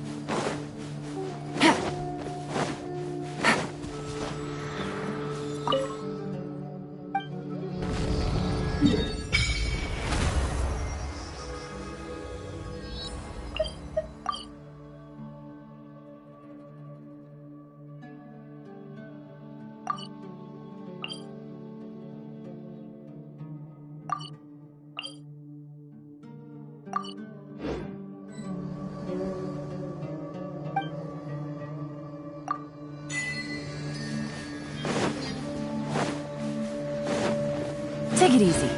Take it easy.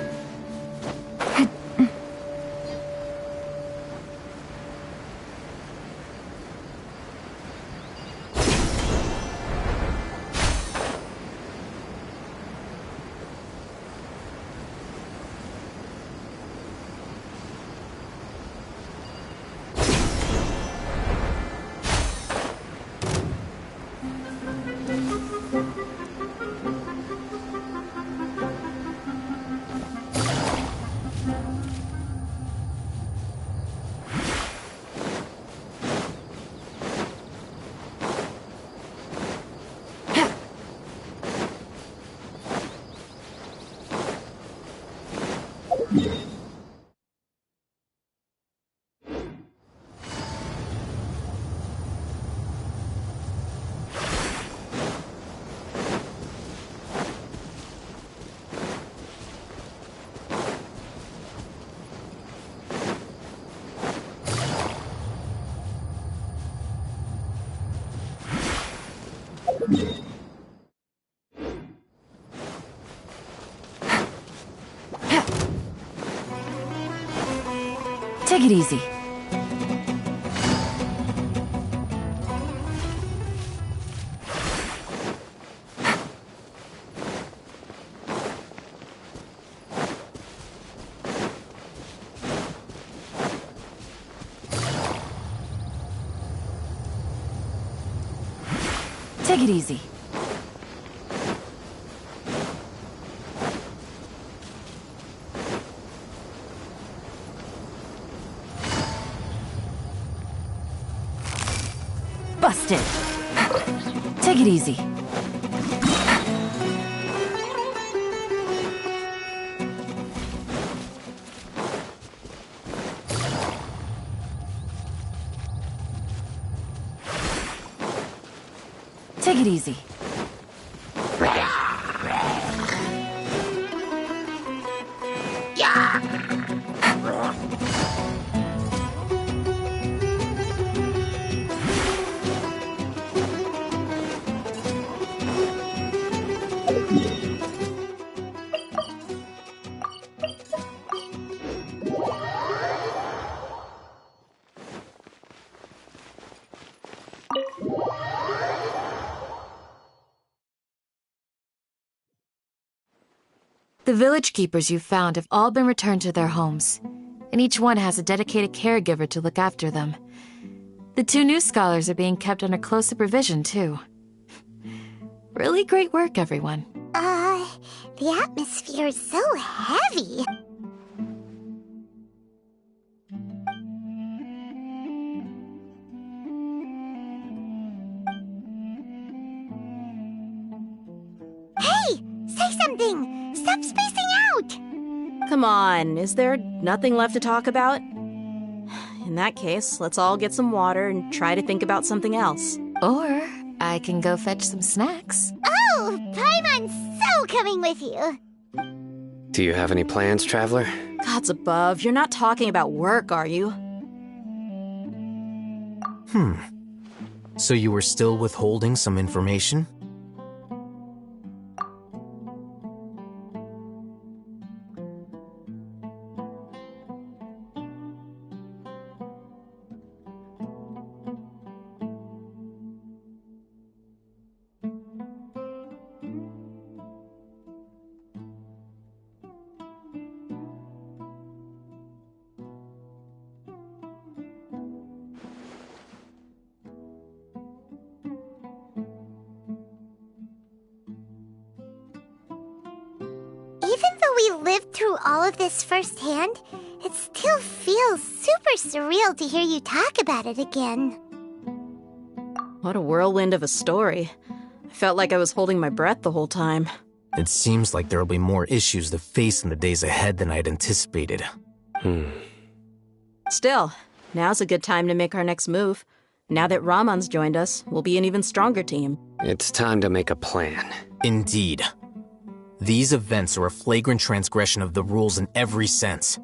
Take it easy. Take it easy. Busted. Take it easy. Take it easy. The village keepers you found have all been returned to their homes, and each one has a dedicated caregiver to look after them. The 2 new scholars are being kept under close supervision, too. Really great work, everyone. The atmosphere is so heavy. Hey! Say something! Stop spacing out! Come on, is there nothing left to talk about? In that case, let's all get some water and try to think about something else. Or I can go fetch some snacks. Oh, Paimon's so coming with you! Do you have any plans, Traveler? Gods above, you're not talking about work, are you? So you were still withholding some information? Even though we lived through all of this firsthand, it still feels super surreal to hear you talk about it again. What a whirlwind of a story. I felt like I was holding my breath the whole time. It seems like there'll be more issues to face in the days ahead than I'd anticipated. Still, now's a good time to make our next move. Now that Ramon's joined us, we'll be an even stronger team. It's time to make a plan. Indeed. These events are a flagrant transgression of the rules in every sense.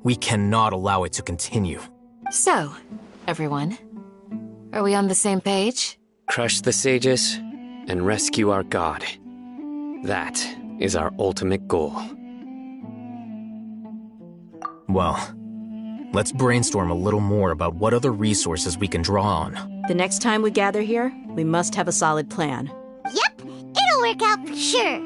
We cannot allow it to continue. So, everyone, are we on the same page? Crush the sages and rescue our god. That is our ultimate goal. Well, let's brainstorm a little more about what other resources we can draw on. The next time we gather here, we must have a solid plan. Yep, it'll work out for sure.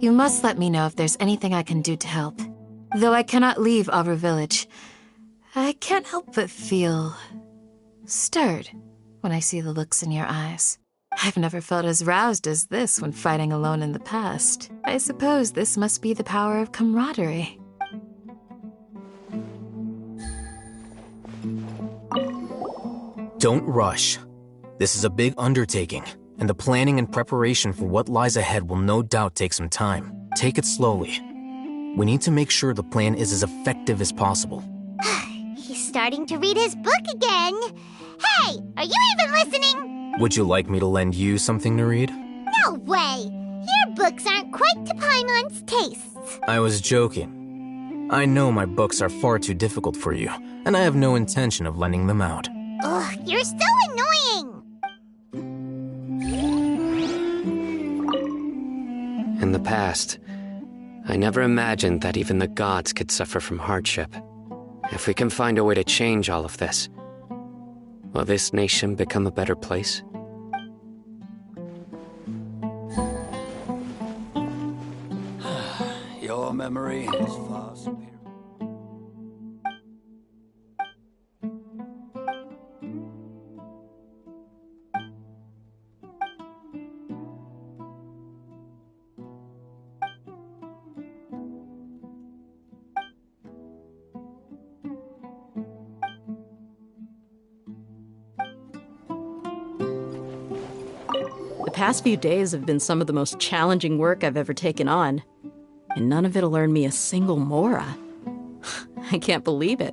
You must let me know if there's anything I can do to help. Though I cannot leave Aru Village, I can't help but feel stirred when I see the looks in your eyes. I've never felt as roused as this when fighting alone in the past. I suppose this must be the power of camaraderie. Don't rush. This is a big undertaking, and the planning and preparation for what lies ahead will no doubt take some time. Take it slowly. We need to make sure the plan is as effective as possible. He's starting to read his book again. Hey, are you even listening? Would you like me to lend you something to read? No way. Your books aren't quite to Paimon's tastes. I was joking. I know my books are far too difficult for you, and I have no intention of lending them out. Ugh, you're so annoying. In the past, I never imagined that even the gods could suffer from hardship. If we can find a way to change all of this, will this nation become a better place? Your memory is far superior. past few days have been some of the most challenging work I've ever taken on. And none of it'll earn me a single mora. I can't believe it.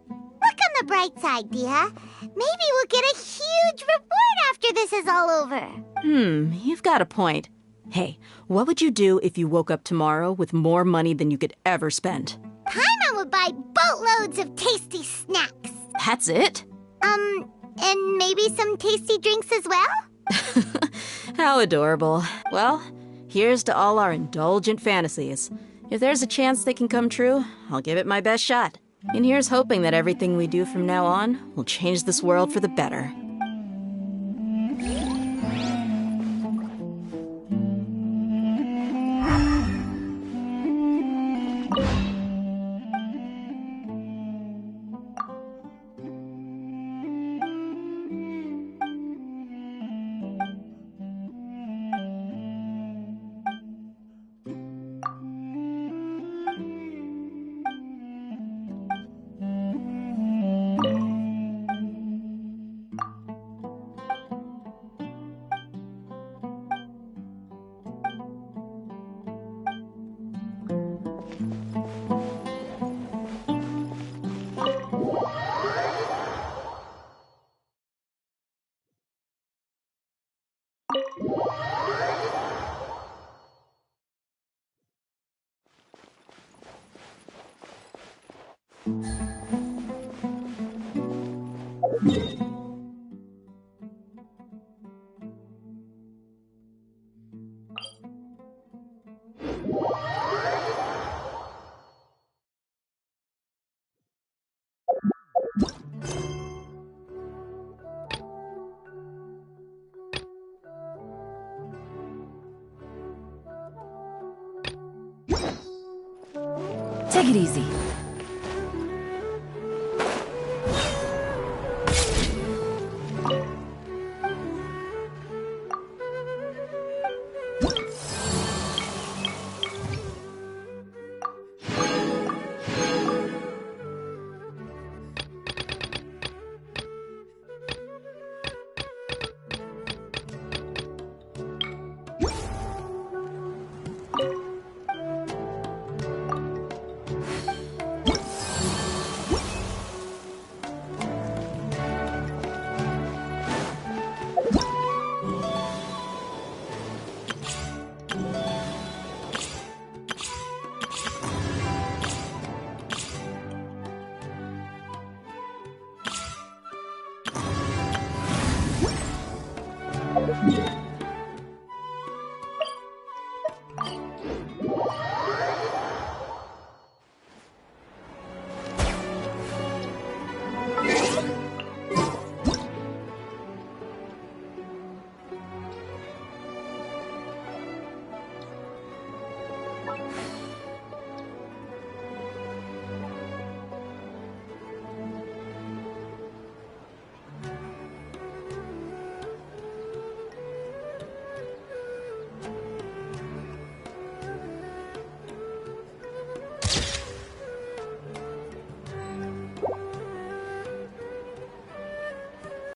Look on the bright side, Dia. Maybe we'll get a huge reward after this is all over. You've got a point. Hey, what would you do if you woke up tomorrow with more money than you could ever spend? Paimon would buy boatloads of tasty snacks. That's it? And maybe some tasty drinks as well? How adorable. Well, here's to all our indulgent fantasies. If there's a chance they can come true, I'll give it my best shot. And here's hoping that everything we do from now on will change this world for the better. Take it easy.